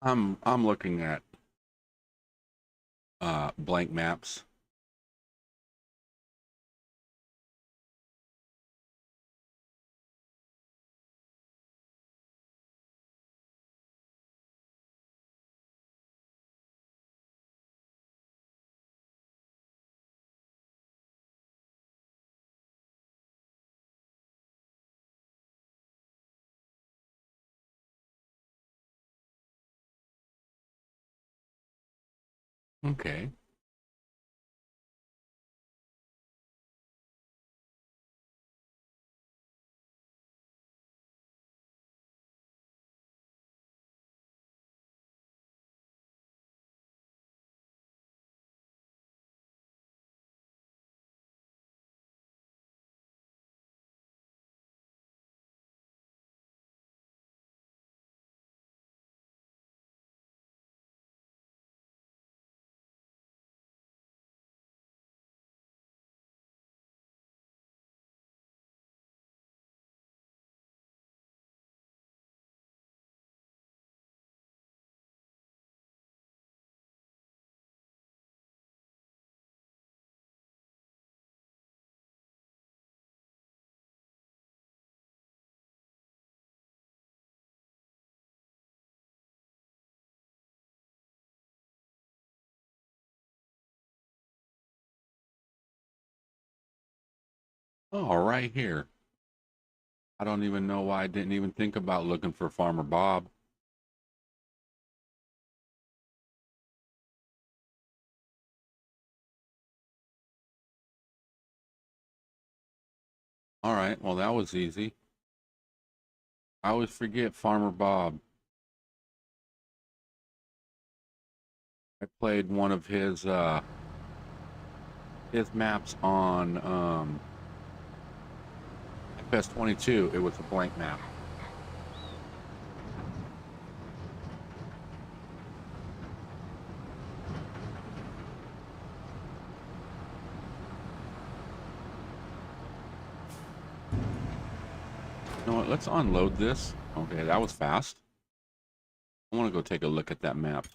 I'm looking at blank maps. Okay. Oh, right here. I don't even know why I didn't even think about looking for Farmer Bob. All right, well, that was easy. I always forget Farmer Bob. I played one of his maps on FS22. It was a blank map. You know what? Let's unload this. Okay, that was fast. I want to go take a look at that map.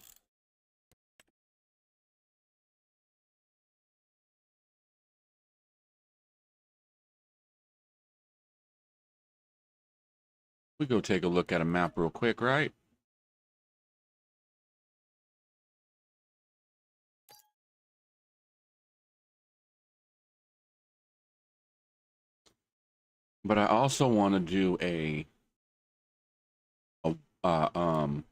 We go take a look at a map real quick, right? But I also want to do a uh, um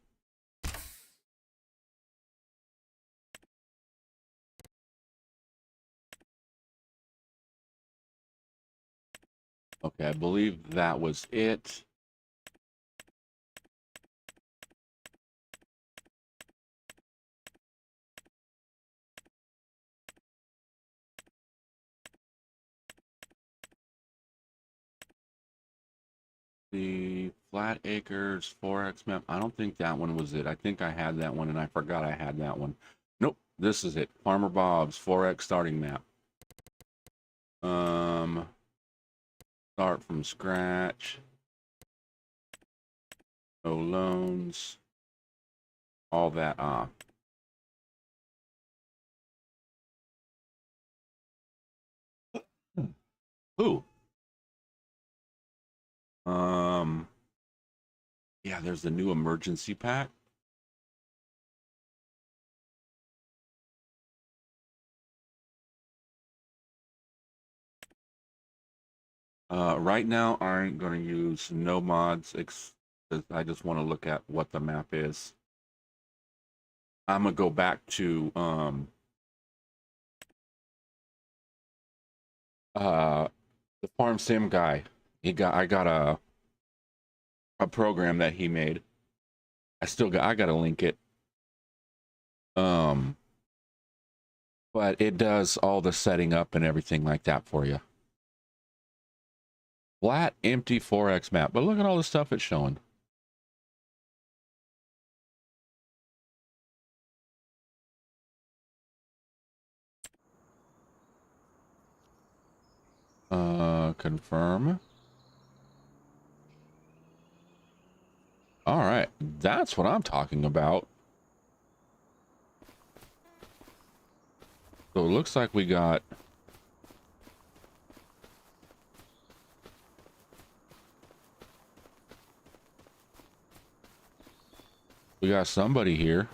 okay, I believe that was it. The Flat Acres Forex map. I don't think that one was it. I think I had that one and I forgot I had that one. Nope, this is it. Farmer Bob's Forex starting map. Start from scratch. No loans. All that. Ooh. Um. Yeah, there's the new emergency pack. Right now, I ain't gonna use no mods. I just want to look at what the map is. I'm gonna go back to uh the farm sim guy. I got a program that he made. I gotta link it. Um, but it does all the setting up and everything like that for you. Flat, empty 4X map. But look at all the stuff it's showing. Confirm. All right. That's what I'm talking about. So it looks like we got somebody here.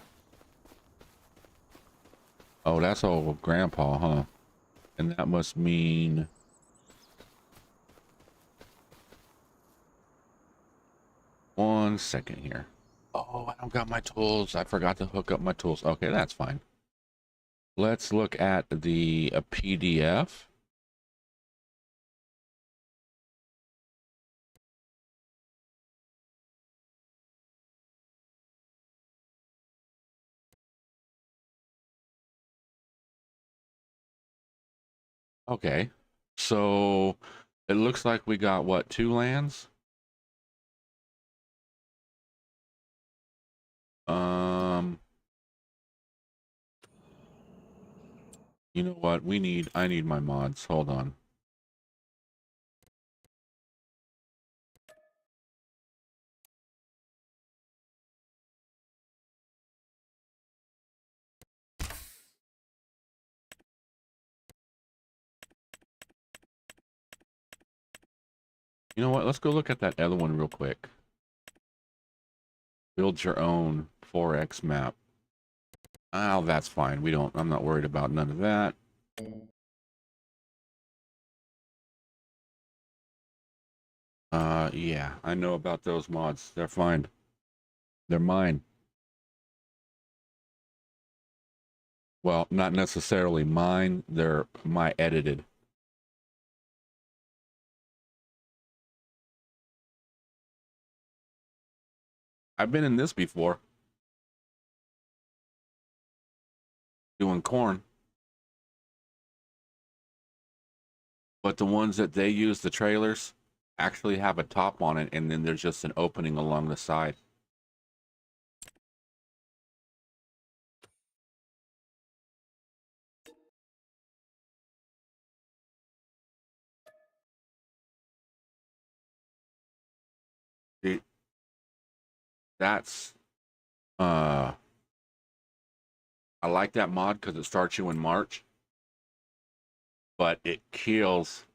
Oh, that's old grandpa, huh? And that must mean one second here. Oh, I don't got my tools. I forgot to hook up my tools. Okay, that's fine. Let's look at the PDF. Okay. So it looks like we got what, 2 lands? You know what? I need my mods. Hold on. You know what? Let's go look at that other one real quick. Build your own 4X map. Oh, that's fine. I'm not worried about none of that. Yeah, I know about those mods. They're fine. They're mine. Well, not necessarily mine. They're my edited. I've been in this before. Doing corn. But the ones that they use, the trailers, actually have a top on it, and then there's just an opening along the side. See, that's I like that mod because it starts you in March, but it kills.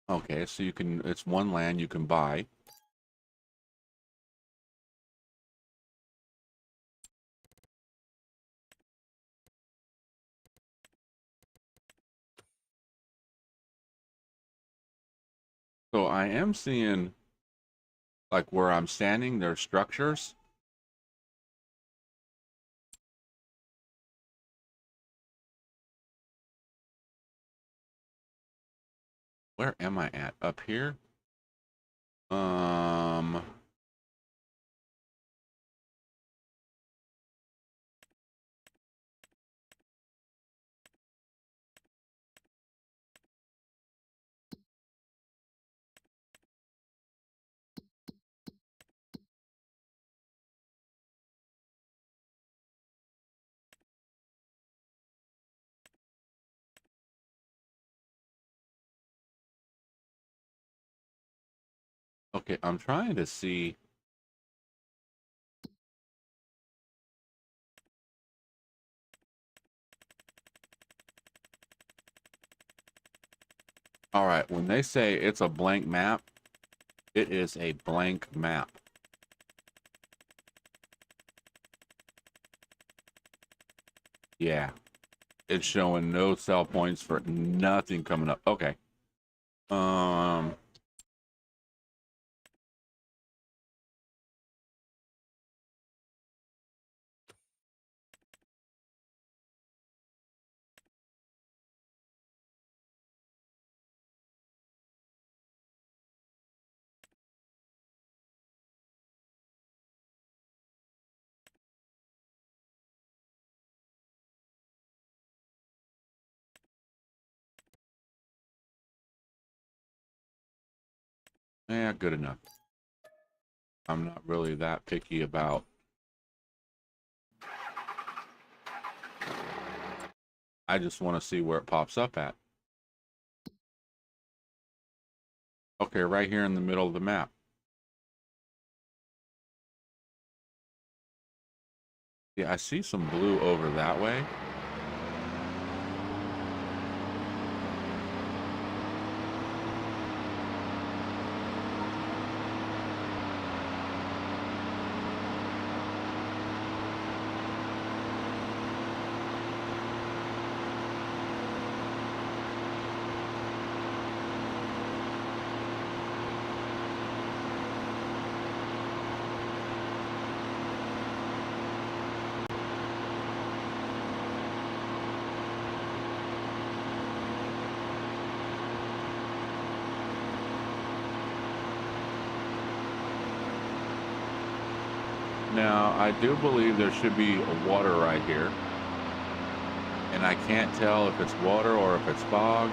Okay, so it's one land you can buy. So I am seeing, like where I'm standing, there's structures. Where am I at? Up here? Um, okay, I'm trying to see. All right, when they say it's a blank map, it is a blank map. Yeah, it's showing no sell points for nothing coming up. Okay. Um, Yeah, good enough. I'm not really that picky about. I just want to see where it pops up at. Okay, right here in the middle of the map. Yeah, I see some blue over that way. Now, I do believe there should be water right here. And I can't tell if it's water or if it's fog.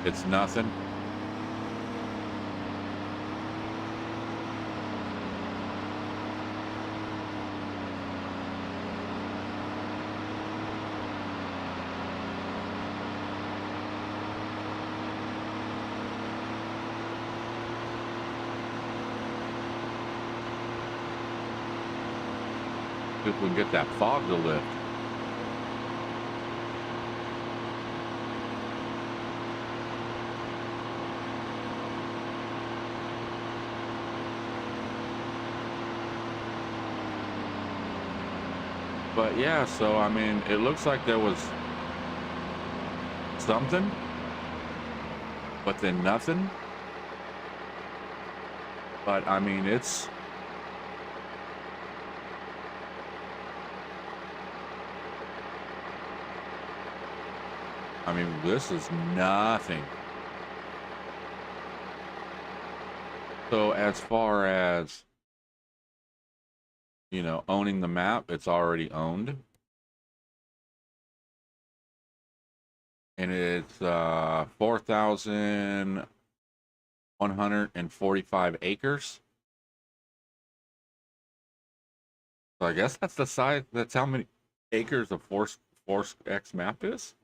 It's nothing. See if we can get that fog to lift. But yeah, so I mean, it looks like there was something, but then nothing. But I mean, this is nothing. So as far as, you know, owning the map, it's already owned. And it's 4,145 acres. So I guess that's the size, that's how many acres of Force X map is.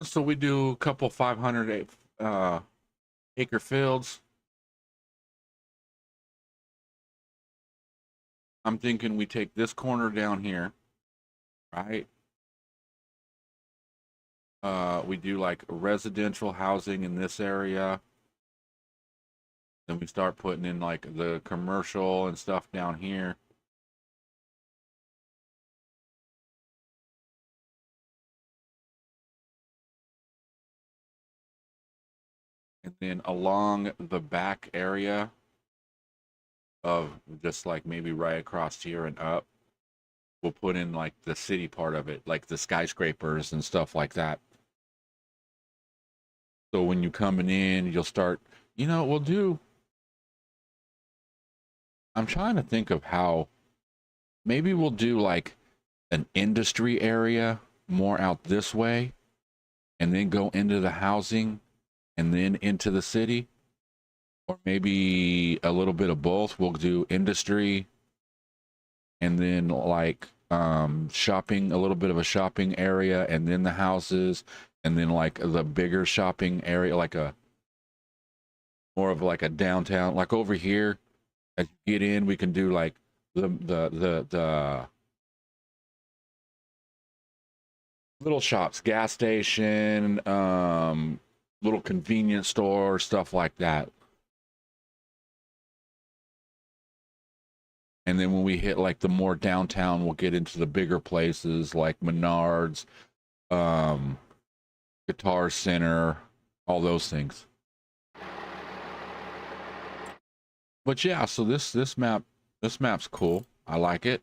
So we do a couple 500 acre fields. I'm thinking we take this corner down here, right? We do like residential housing in this area. Then we start putting in like the commercial and stuff down here. And then along the back area of just like maybe right across here and up, we'll put in like the city part of it, like the skyscrapers and stuff like that. So when you coming in, you'll start, you know, I'm trying to think of how, maybe we'll do like an industry area more out this way and then go into the housing and then into the city, or maybe a little bit of both. We'll do industry and then like shopping, a little bit of a shopping area, and then the houses, and then like the bigger shopping area, like a more of like a downtown, like over here. As you get in, we can do like the little shops, gas station, little convenience store, stuff like that. And then when we hit like the more downtown, we'll get into the bigger places like Menards, um, Guitar Center, all those things. But yeah, so this map's cool. I like it.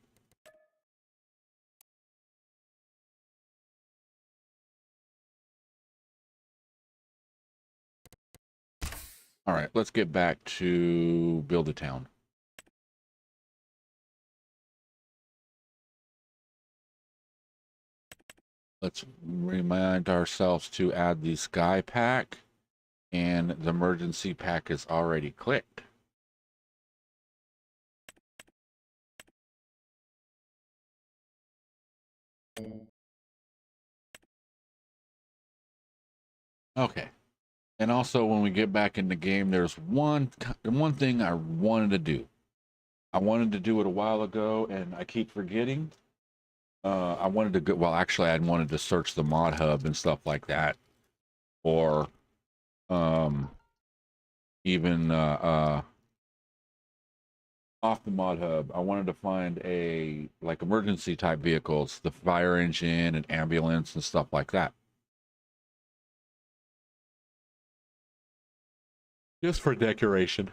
All right, let's get back to Build a Town. Let's remind ourselves to add the sky pack, and the emergency pack is already clicked. Okay. And also, when we get back in the game, there's one thing I wanted to do. I wanted to do it a while ago, and I keep forgetting. I wanted to go. Well, actually, I wanted to search the mod hub and stuff like that, or um, even off the mod hub. I wanted to find a like emergency type vehicles, the fire engine and ambulance and stuff like that, just for decoration.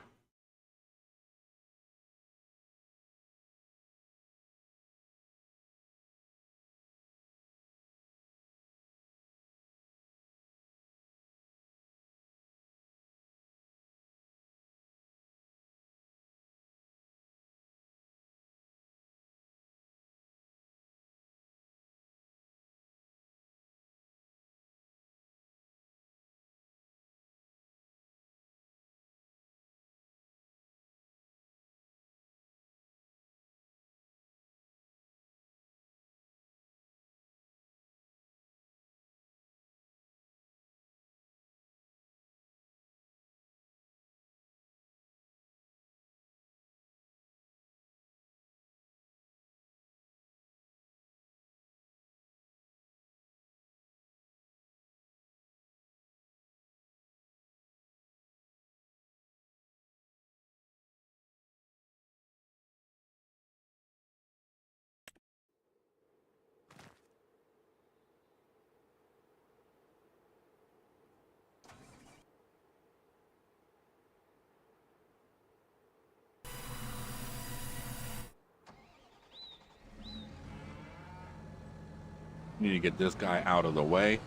Need to get this guy out of the way.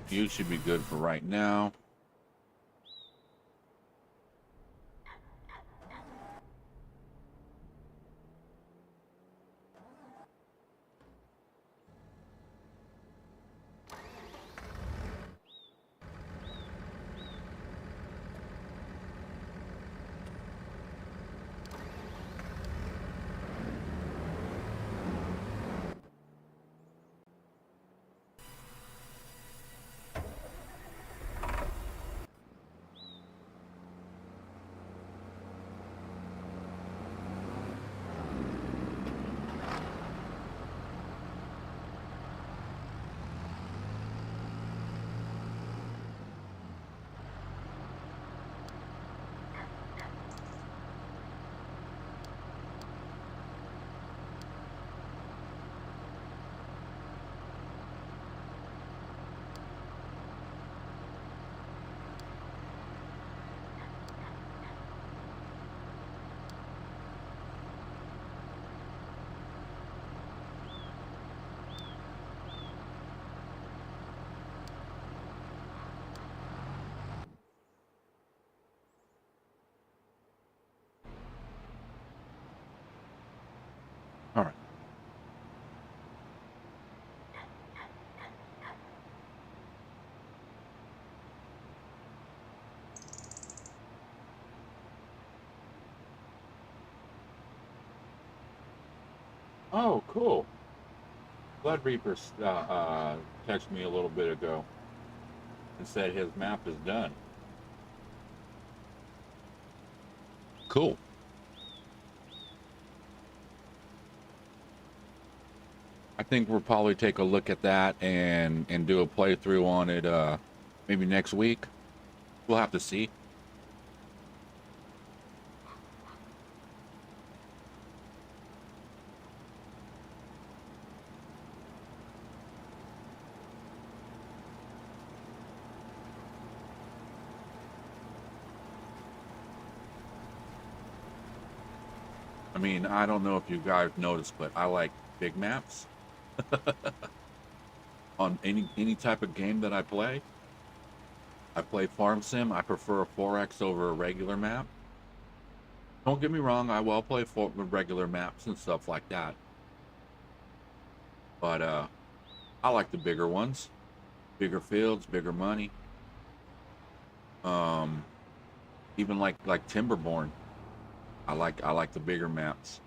You should be good for right now. All right. Oh, cool. Blood Reaper texted me a little bit ago and said his map is done. Cool. I think we'll probably take a look at that and do a playthrough on it maybe next week. We'll have to see. I mean, I don't know if you guys noticed, but I like big maps on any type of game that I play. I play Farm Sim. I prefer a 4X over a regular map. Don't get me wrong, I will play for with regular maps and stuff like that. But I like the bigger ones. Bigger fields, bigger money. Um Even like Timberborn. I like the bigger maps.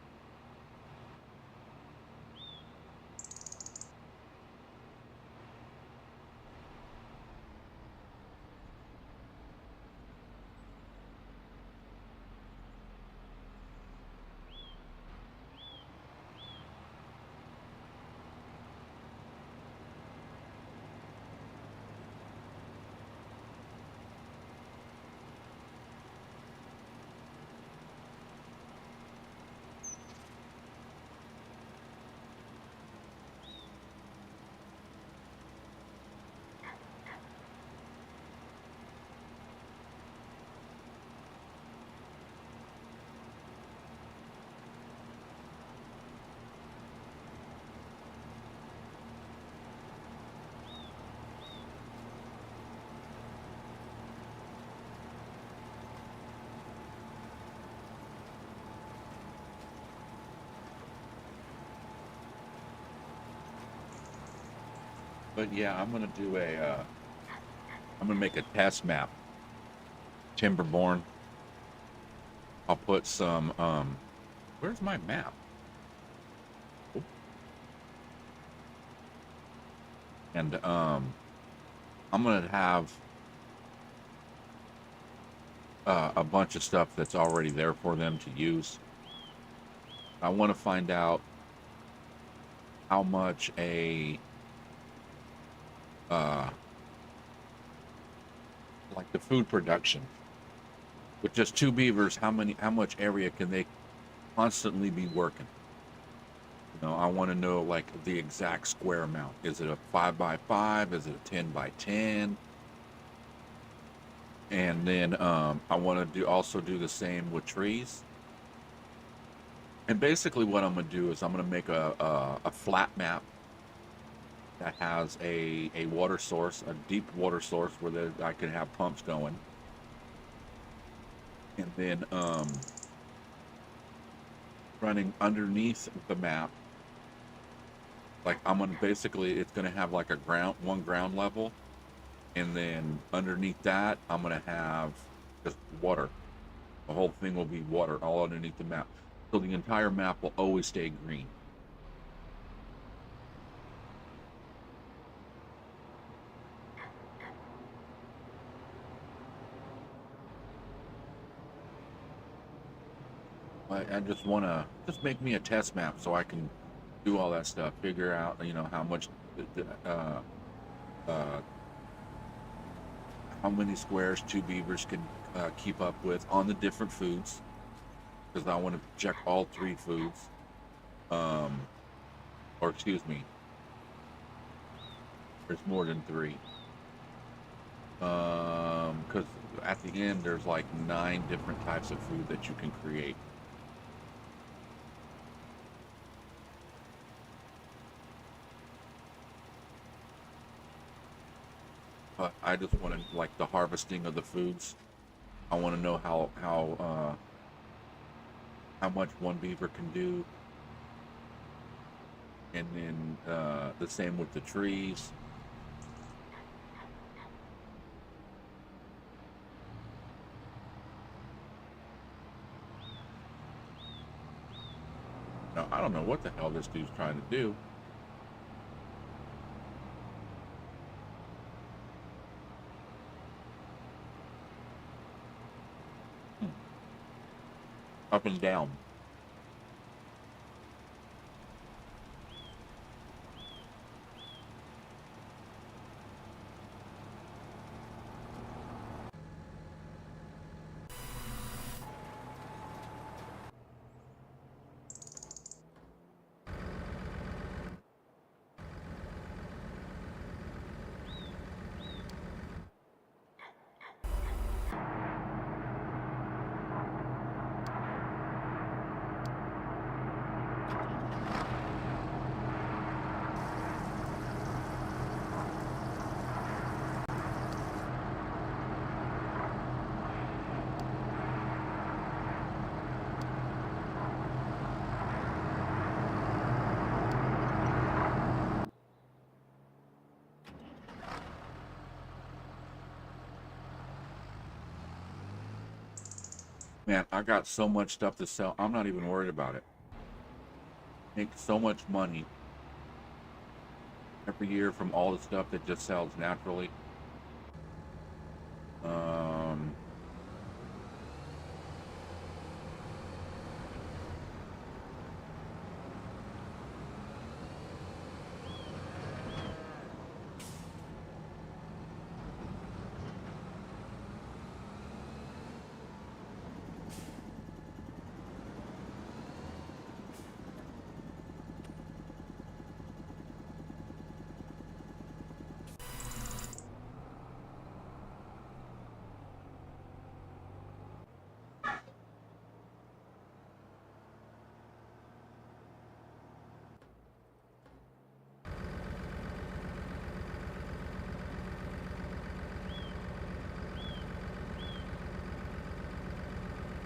But yeah, I'm gonna make a test map. Timberborn. I'll put some where's my map? Oh. And I'm gonna have a bunch of stuff that's already there for them to use. I want to find out how much uh like the food production with just two beavers, how much area can they constantly be working? You know, I want to know like the exact square amount. Is it a 5 by 5? Is it a 10 by 10? And then I want to also do the same with trees. And basically, what I'm gonna do is I'm gonna make a flat map that has a water source, a deep water source where I can have pumps going, and then running underneath the map. Like I'm gonna basically, it's gonna have like one ground level, and then underneath that, I'm gonna have just water. The whole thing will be water all underneath the map, so the entire map will always stay green. I just want to just make me a test map so I can do all that stuff, figure out, you know, uh, how many squares two beavers can keep up with on the different foods, because I want to check all three foods. Um, or excuse me, there's more than three. Because at the end there's like 9 different types of food that you can create. But I just want to like the harvesting of the foods. I want to know how much one beaver can do, and then the same with the trees. Now, I don't know what the hell this dude's trying to do. Up and down. Man, I got so much stuff to sell. I'm not even worried about it. Make so much money every year from all the stuff that just sells naturally. Um,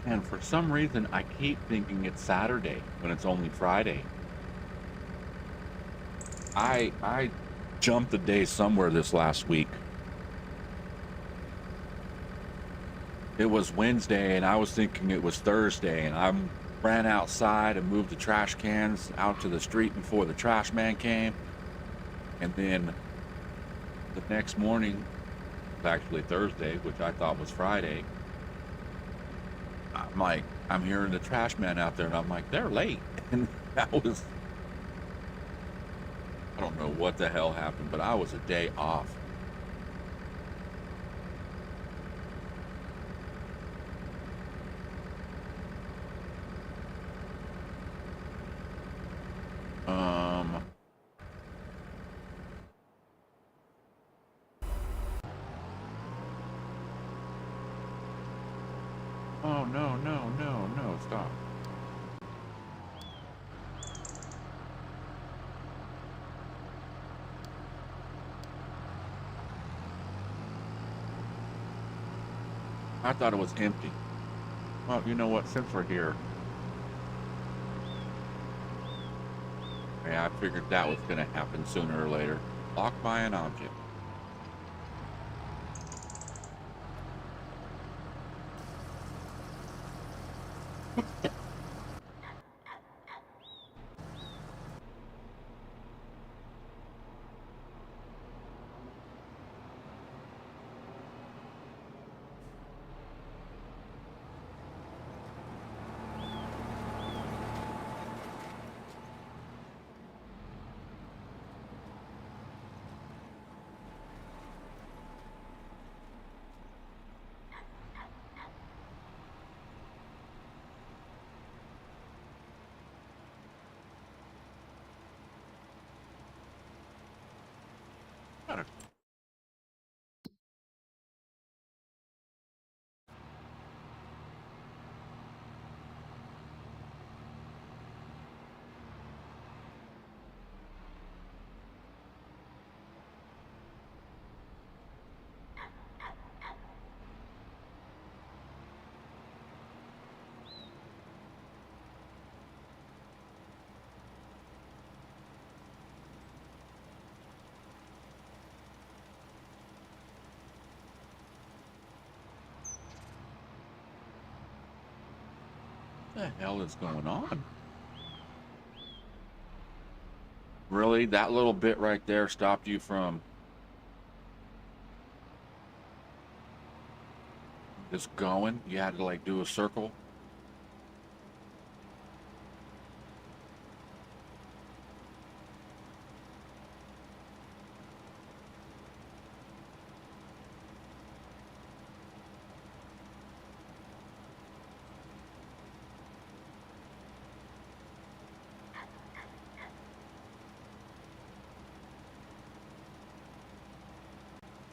and for some reason, I keep thinking it's Saturday when it's only Friday. I jumped the day somewhere this last week. It was Wednesday, and I was thinking it was Thursday, and I ran outside and moved the trash cans out to the street before the trash man came. And then the next morning, it's actually Thursday, which I thought was Friday. I'm like, I'm hearing the trash man out there, and I'm like, they're late. And that was, I don't know what the hell happened, but I was a day off. Um, oh, no, no, no, no, stop. I thought it was empty. Well, you know what? Since we're here, yeah, I figured that was going to happen sooner or later. Blocked by an object. What the hell is going on? Really? That little bit right there stopped you from just going? You had to like do a circle?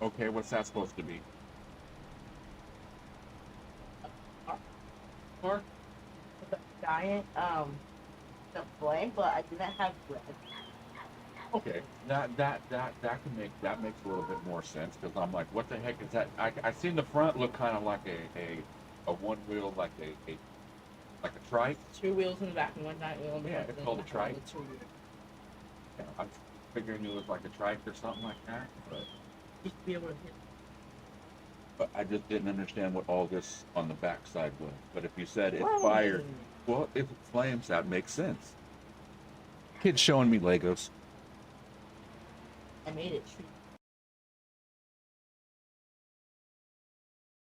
Okay, what's that supposed to be? Or Giant, the flame, but I didn't have bread. okay, that can make that makes a little bit more sense because I'm like, what the heck is that? I seen the front look kind of like a one wheel like a trike. 2 wheels in the back and 1 giant wheel in the Yeah, front. it's called a trike. With 2 wheels. Yeah, I'm figuring it was like a trike or something like that, but Just to be able to hit. But I just didn't understand what all this on the backside was. But if you said it's Flames. fire, well, if it flames, that makes sense. Kid's showing me Legos. I made it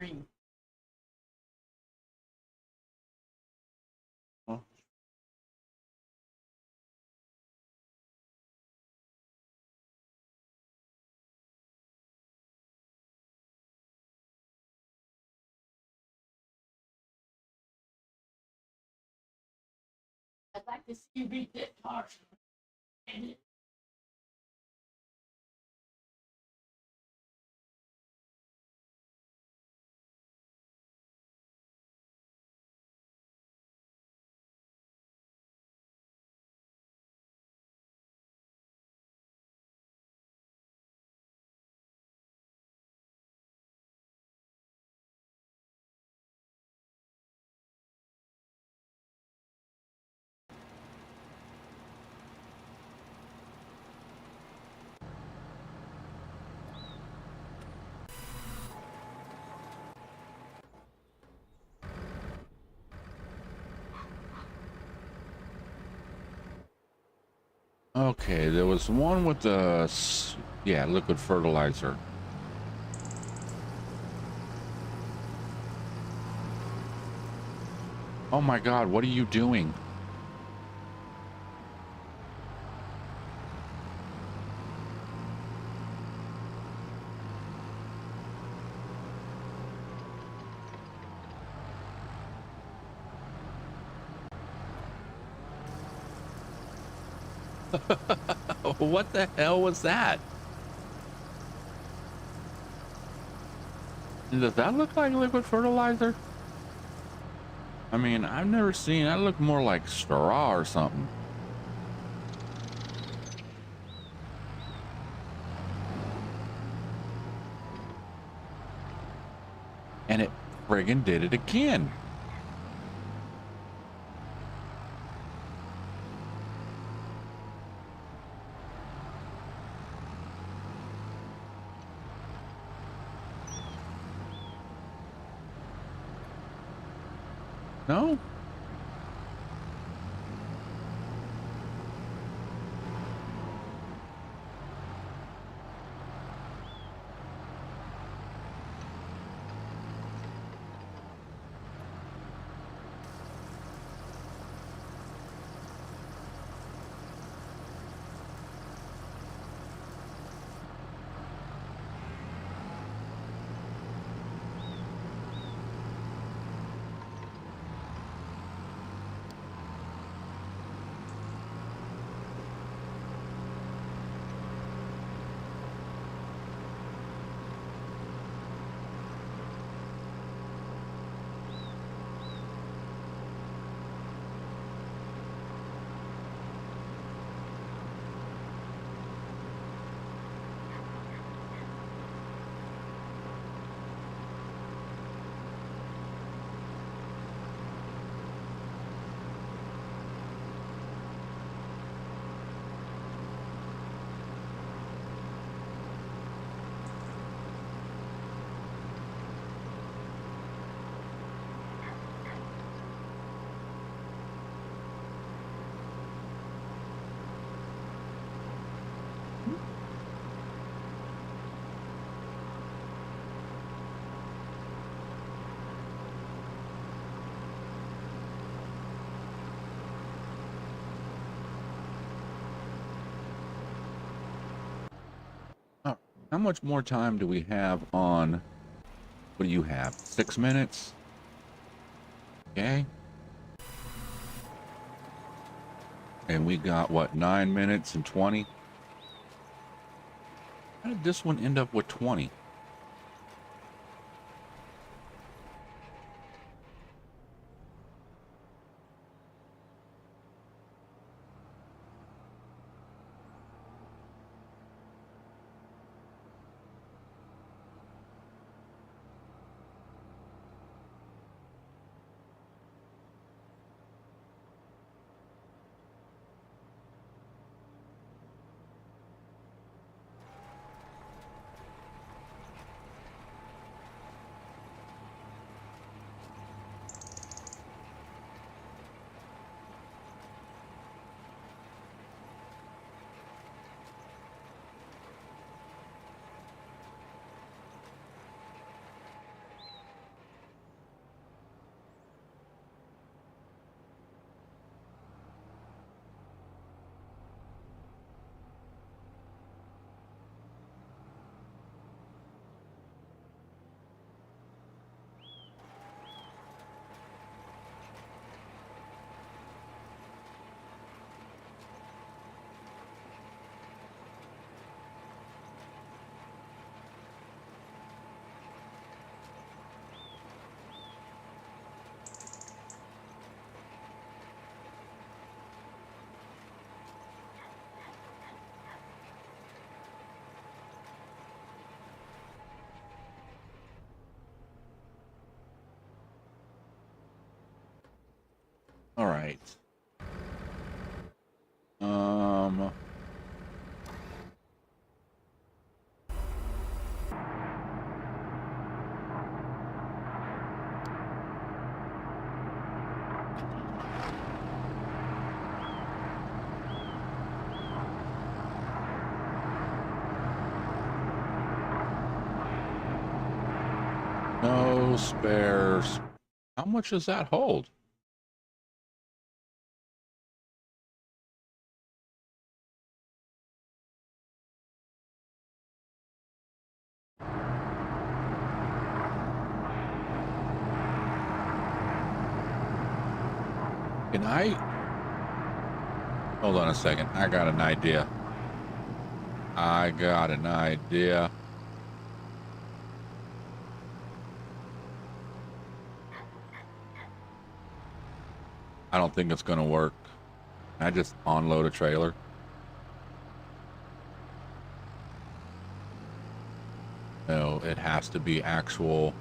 tree. Huh? I'd like to see you beat this car. Okay, there was one with the yeah, liquid fertilizer. Oh my God, what are you doing? What the hell was that? Does that look like liquid fertilizer? I mean, I've never seen that. Look more like straw or something. And it friggin' did it again. No? Oh, how much more time do we have on? What do you have? 6 minutes? Okay. And we got what, 9 minutes and 20? How did this one end up with 20? All right. Um, no spares. How much does that hold? Can I? Hold on a second. I got an idea. I got an idea. I don't think it's going to work. Can I just unload a trailer? No, it has to be actual.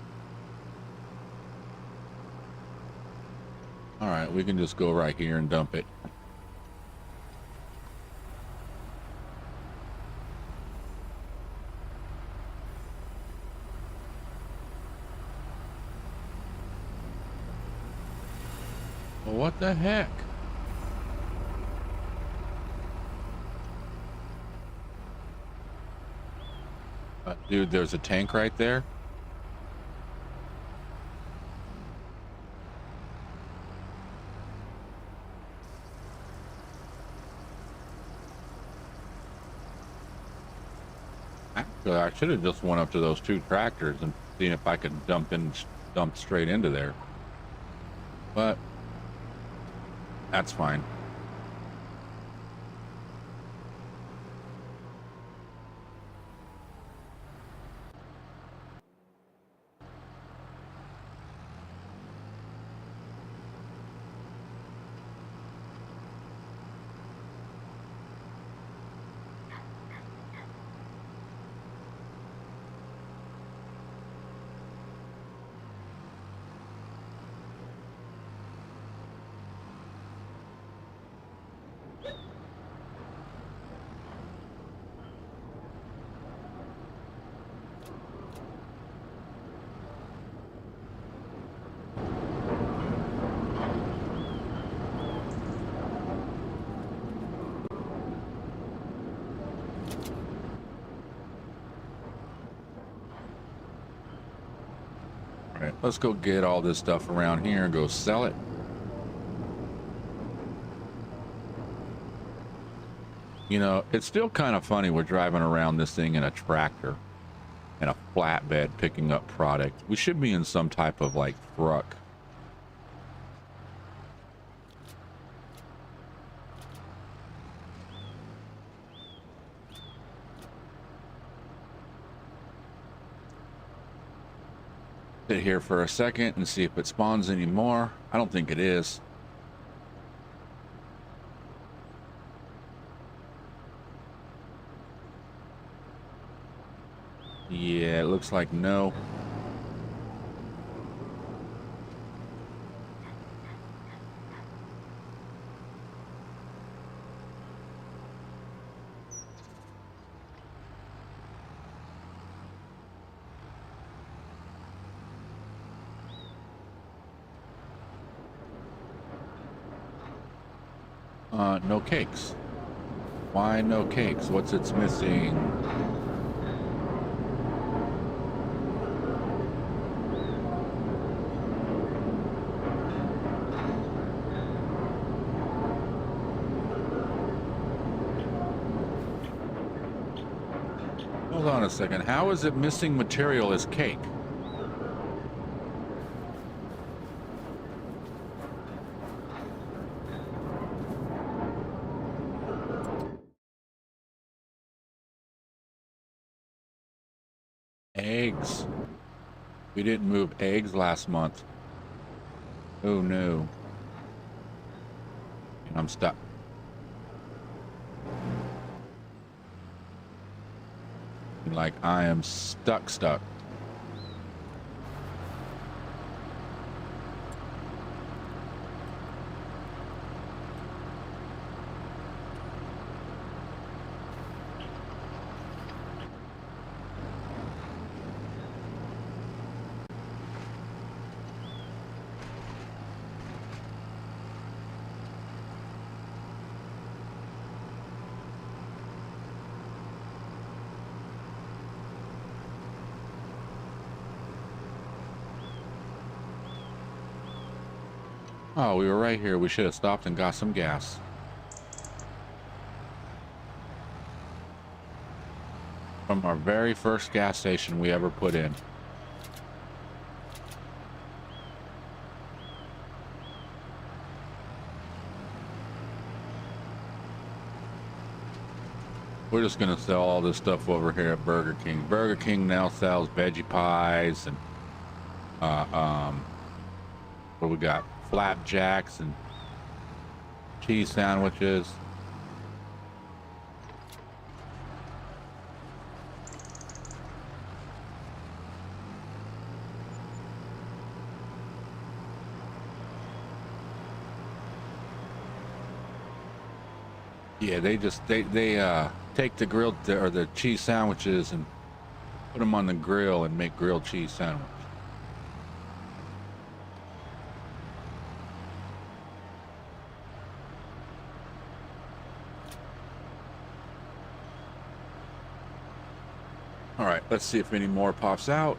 All right, we can just go right here and dump it. Well, what the heck? Dude, there's a tank right there. Actually, I should have just went up to those two tractors and seen if I could dump straight into there. But that's fine. All right, let's go get all this stuff around here and go sell it. You know, it's still kind of funny we're driving around this thing in a tractor and a flatbed picking up product. We should be in some type of like truck. Sit here for a second and see if it spawns anymore. I don't think it is. Yeah, it looks like no. No cakes. Why no cakes? What's it's missing? Hold on a second. How is it missing material as cake? Eggs. We didn't move eggs last month. Oh no. I'm stuck. Like I am stuck. Oh, we were right here. We should have stopped and got some gas. From our very first gas station we ever put in. We're just gonna sell all this stuff over here at Burger King. Burger King now sells veggie pies and what we got? Flapjacks and cheese sandwiches. Yeah, they take the grilled or the cheese sandwiches and put them on the grill and make grilled cheese sandwich. All right, let's see if any more pops out.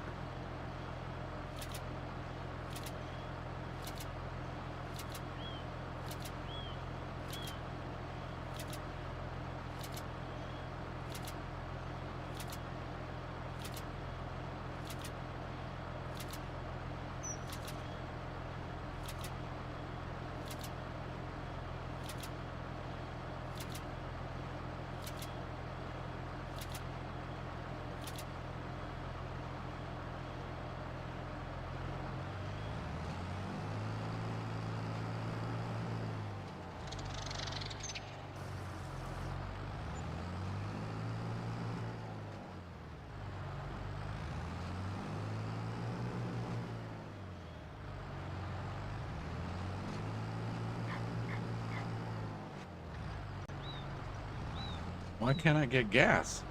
Why can't I get gas?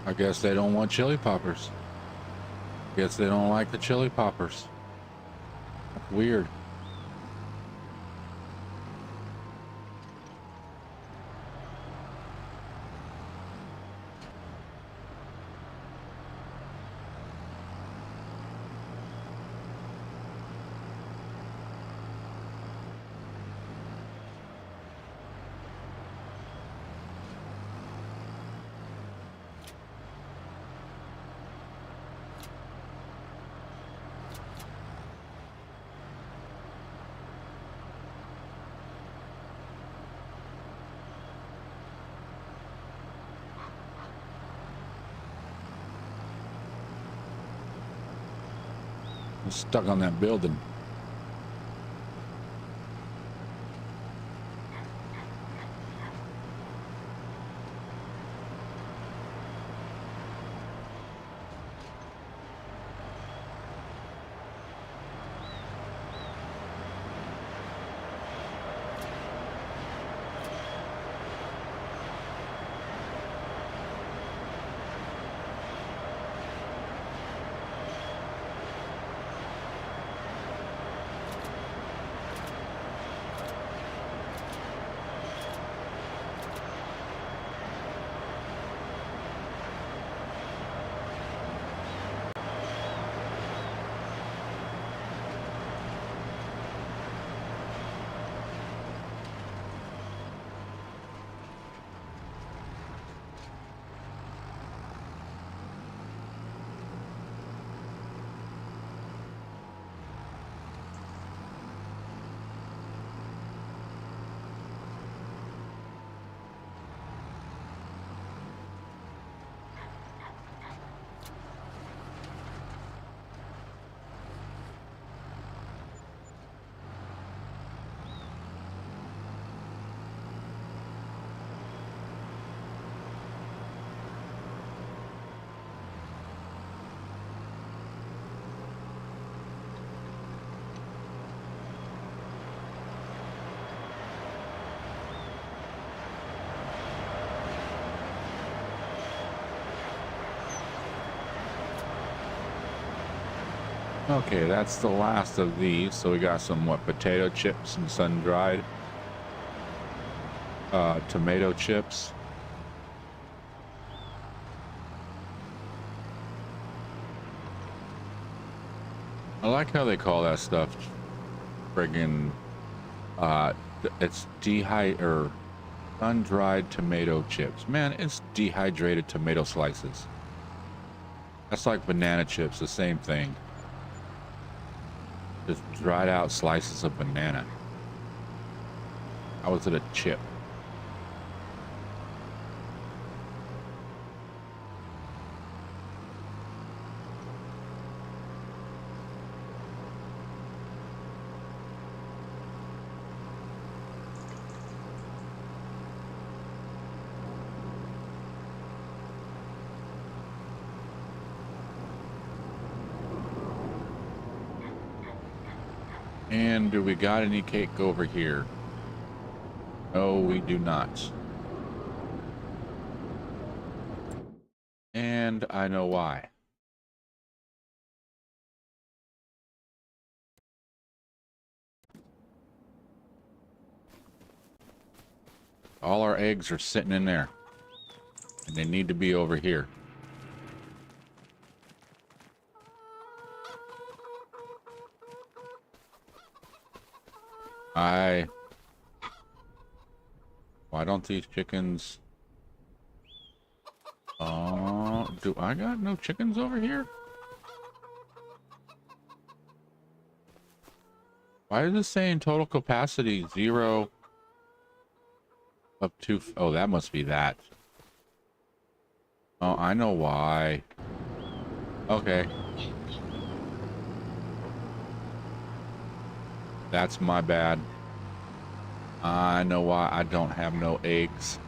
I guess they don't want chili poppers. Guess they don't like the chili poppers. That's weird. I'm stuck on that building. Okay, that's the last of these. So we got some, what, potato chips and sun-dried tomato chips. I like how they call that stuff friggin' it's sun-dried tomato chips. Man, it's dehydrated tomato slices. That's like banana chips, the same thing. Just dried out slices of banana. How is it a chip? And do we got any cake over here? No, we do not. And I know why. All our eggs are sitting in there. And they need to be over here. Why don't these chickens... Oh, do I got no chickens over here? Why is it saying total capacity 0 up to... Oh, that must be that. Oh, I know why. Okay. That's my bad. I know why I don't have no eggs.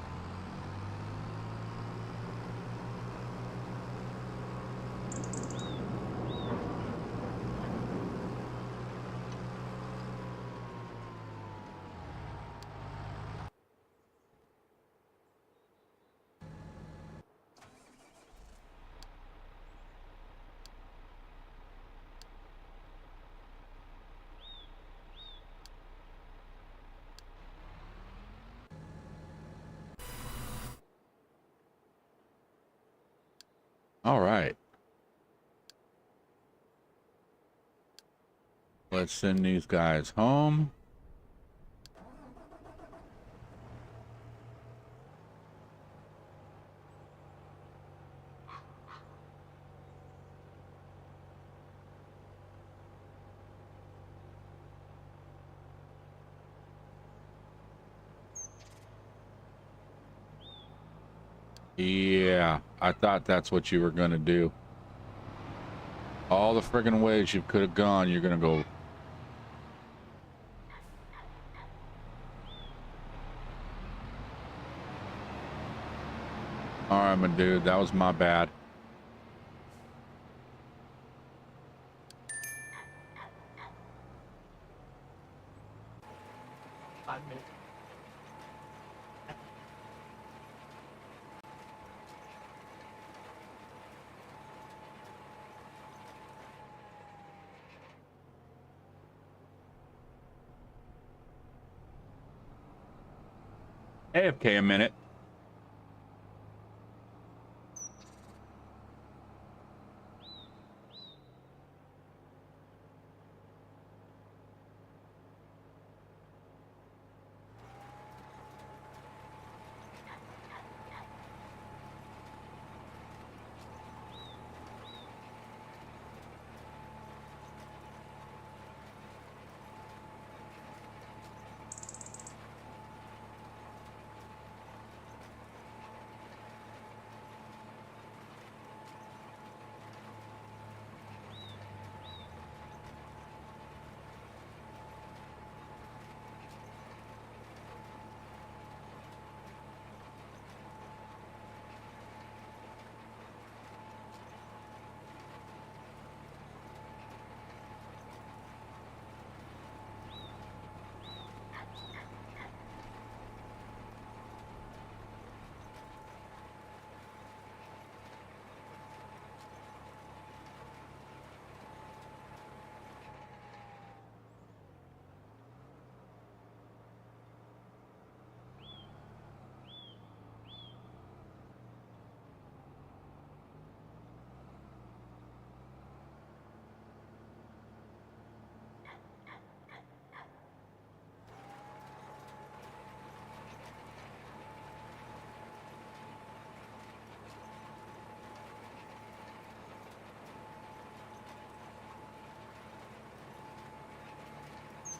All right. Let's send these guys home. Yeah, I thought that's what you were gonna do. All the friggin' ways you could have gone, you're gonna go. All right, my dude, that was my bad. AFK a minute.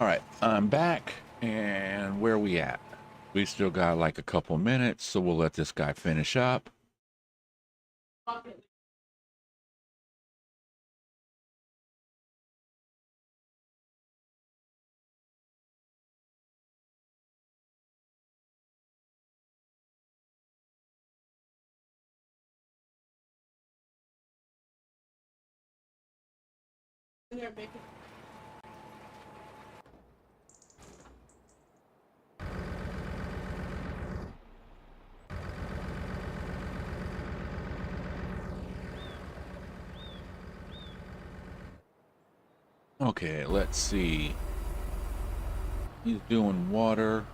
All right, I'm back, and where we at? We still got like a couple minutes, so we'll let this guy finish up. Fuck it. In there, bacon. Okay, let's see. He's doing water.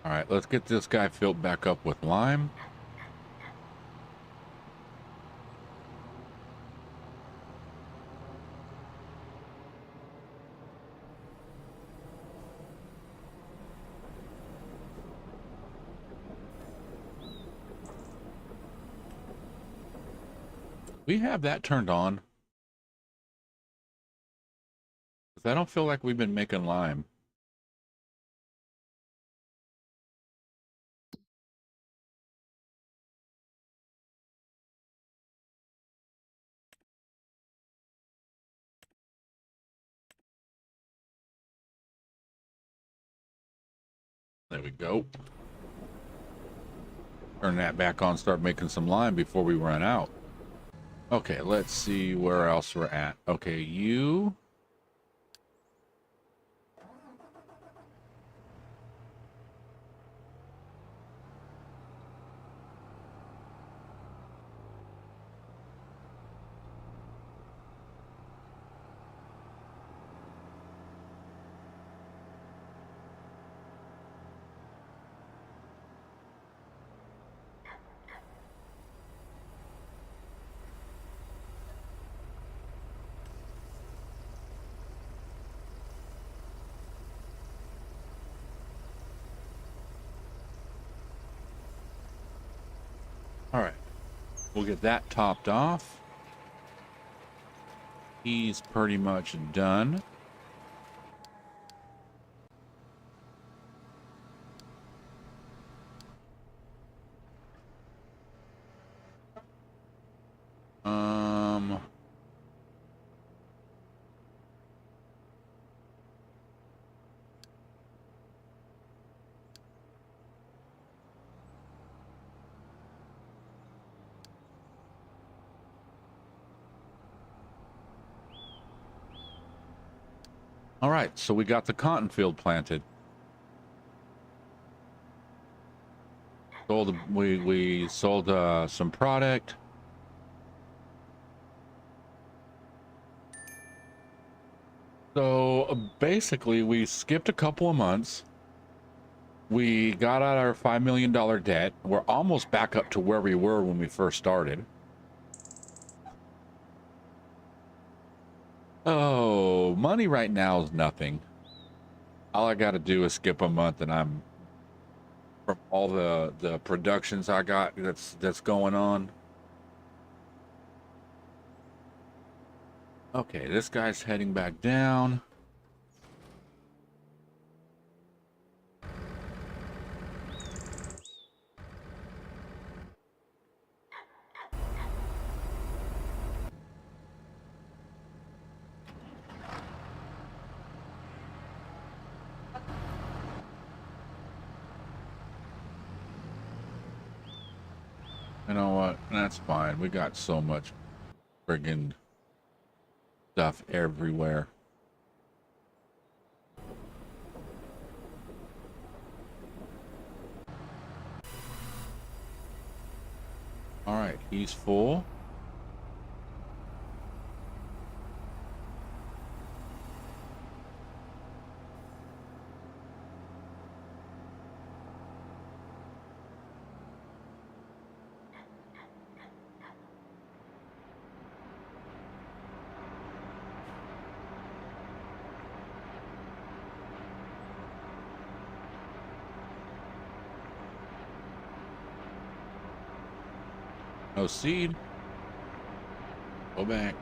All right, let's get this guy filled back up with lime. We have that turned on. 'Cause I don't feel like we've been making lime. There we go. Turn that back on, start making some lime before we run out. Okay, let's see where else we're at. Okay, you. All right, we'll get that topped off. He's pretty much done. Um, all right, so we got the cotton field planted. We sold some product. So basically, we skipped a couple of months. We got out our $5 million debt. We're almost back up to where we were when we first started. Oh, money right now is nothing. All I got to do is skip a month, and I'm from all the productions I got that's going on. Okay, this guy's heading back down. You know what? That's fine. We got so much friggin' stuff everywhere. All right, he's full. No seed. Go back.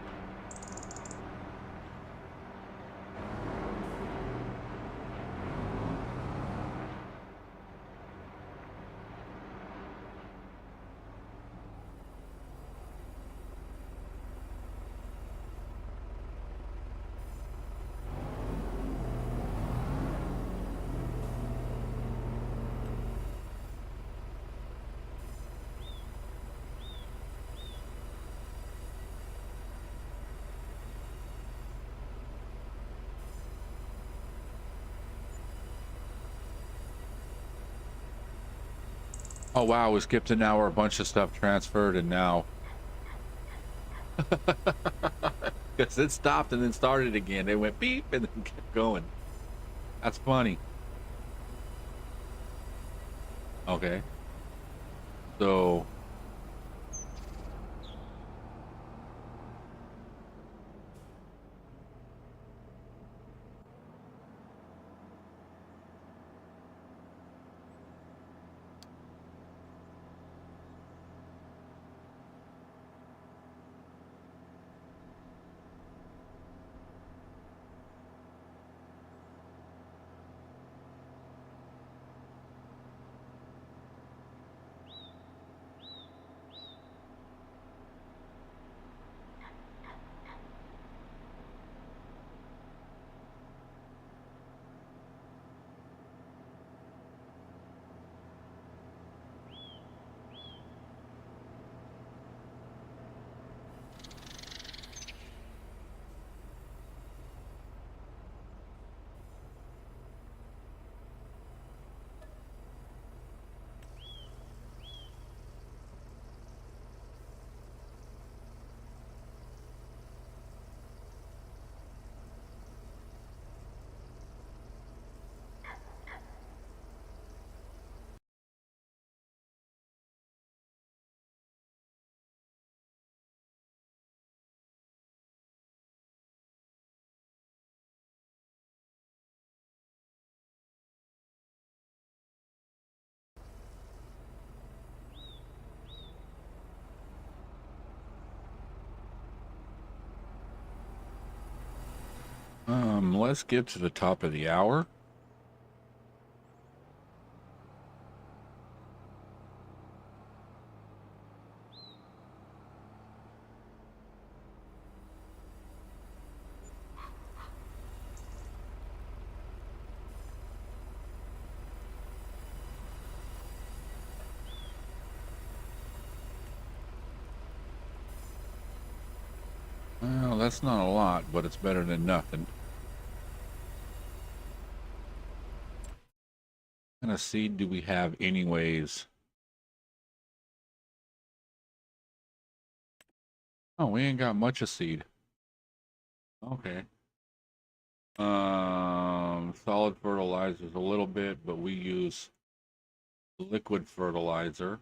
Oh wow, we skipped an hour, a bunch of stuff transferred, and now because it stopped and then started again. It went beep and then kept going. That's funny. Okay. So let's get to the top of the hour. Well, that's not a lot, but it's better than nothing. What kind of seed do we have anyways? Oh, we ain't got much of seed. Okay. Solid fertilizers a little bit, but we use liquid fertilizer.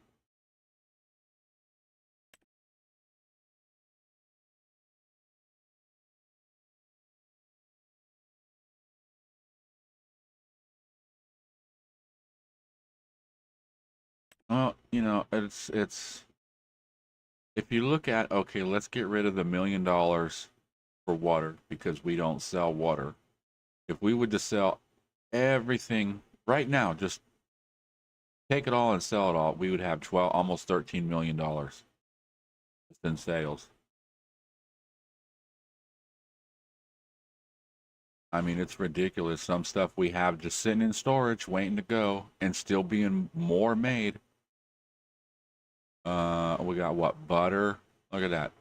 Well, you know, it's if you look at, okay, let's get rid of the $1 million for water because we don't sell water. If we would just sell everything right now, just take it all and sell it all, we would have 12, almost $13 million in sales. I mean, it's ridiculous. Some stuff we have just sitting in storage, waiting to go, and still being more made. We got what, butter? Look at that.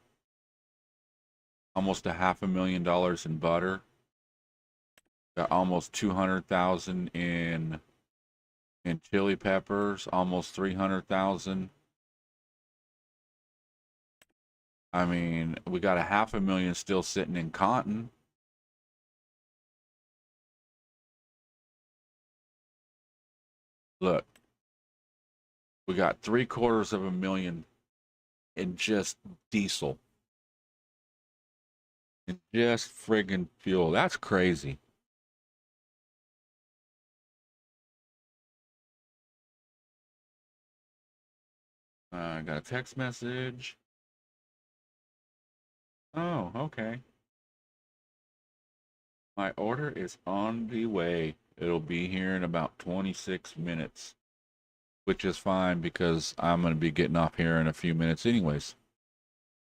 Almost a $500,000 in butter. Got almost 200,000 in chili peppers, almost 300,000. I mean, we got a 500,000 still sitting in cotton. Look, we got 750,000 in just diesel. In just friggin' fuel. That's crazy. I got a text message. Oh, okay. My order is on the way. It'll be here in about 26 minutes, which is fine because I'm going to be getting off here in a few minutes anyways.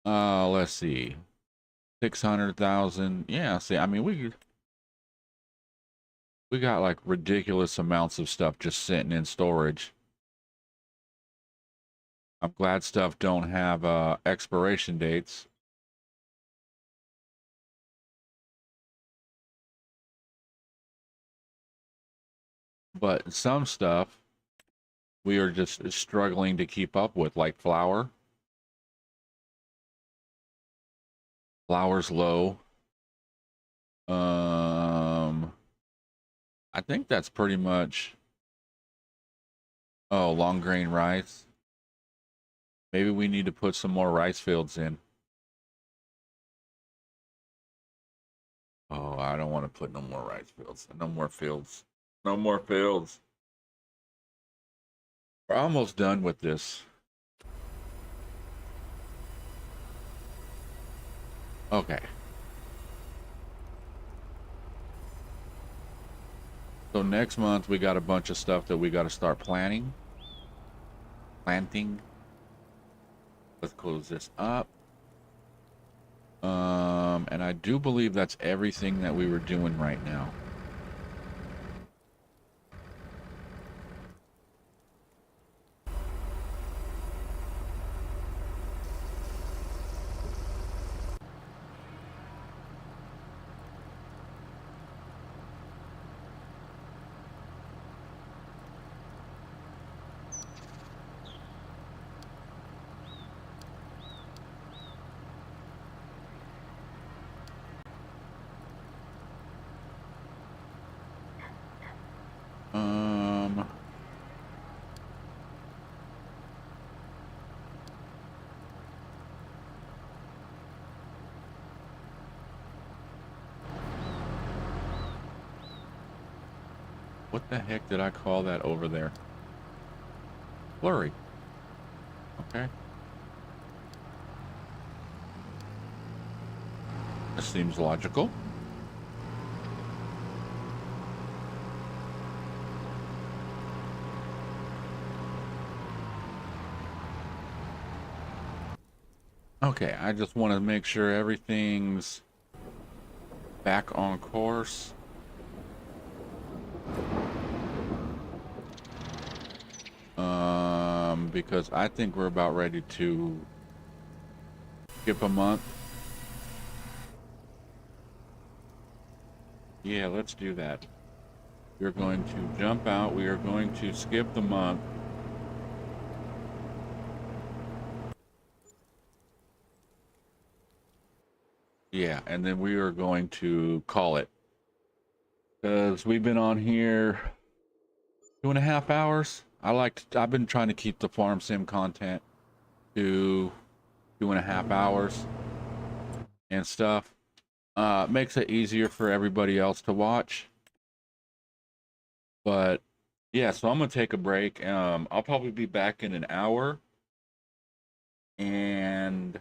Let's see. 600,000. Yeah, see, I mean, we got like ridiculous amounts of stuff just sitting in storage. I'm glad stuff don't have expiration dates. But some stuff we are just struggling to keep up with, like flour. Flour's low. I think that's pretty much. Oh, long grain rice. Maybe we need to put some more rice fields in. Oh, I don't want to put no more rice fields. No more fields. No more fields. We're almost done with this. Okay. So next month we got a bunch of stuff that we got to start planting. Let's close this up. And I do believe that's everything that we were doing right now. What the heck did I call that over there? Blurry. Okay. That seems logical. Okay, I just want to make sure everything's back on course. Because I think we're about ready to skip a month. Yeah, let's do that. We're going to jump out. We are going to skip the month. Yeah, and then we are going to call it. Because we've been on here 2.5 hours. I've been trying to keep the farm sim content to 2.5 hours and stuff. Makes it easier for everybody else to watch. But yeah, so I'm gonna take a break. I'll probably be back in an hour. And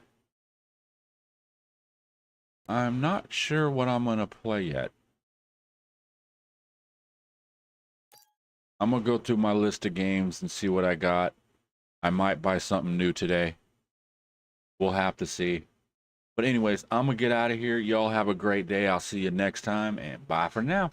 I'm not sure what I'm gonna play yet. I'm gonna go through my list of games and see what I got. I might buy something new today. We'll have to see. But anyways, I'm gonna get out of here. Y'all have a great day. I'll see you next time, and bye for now.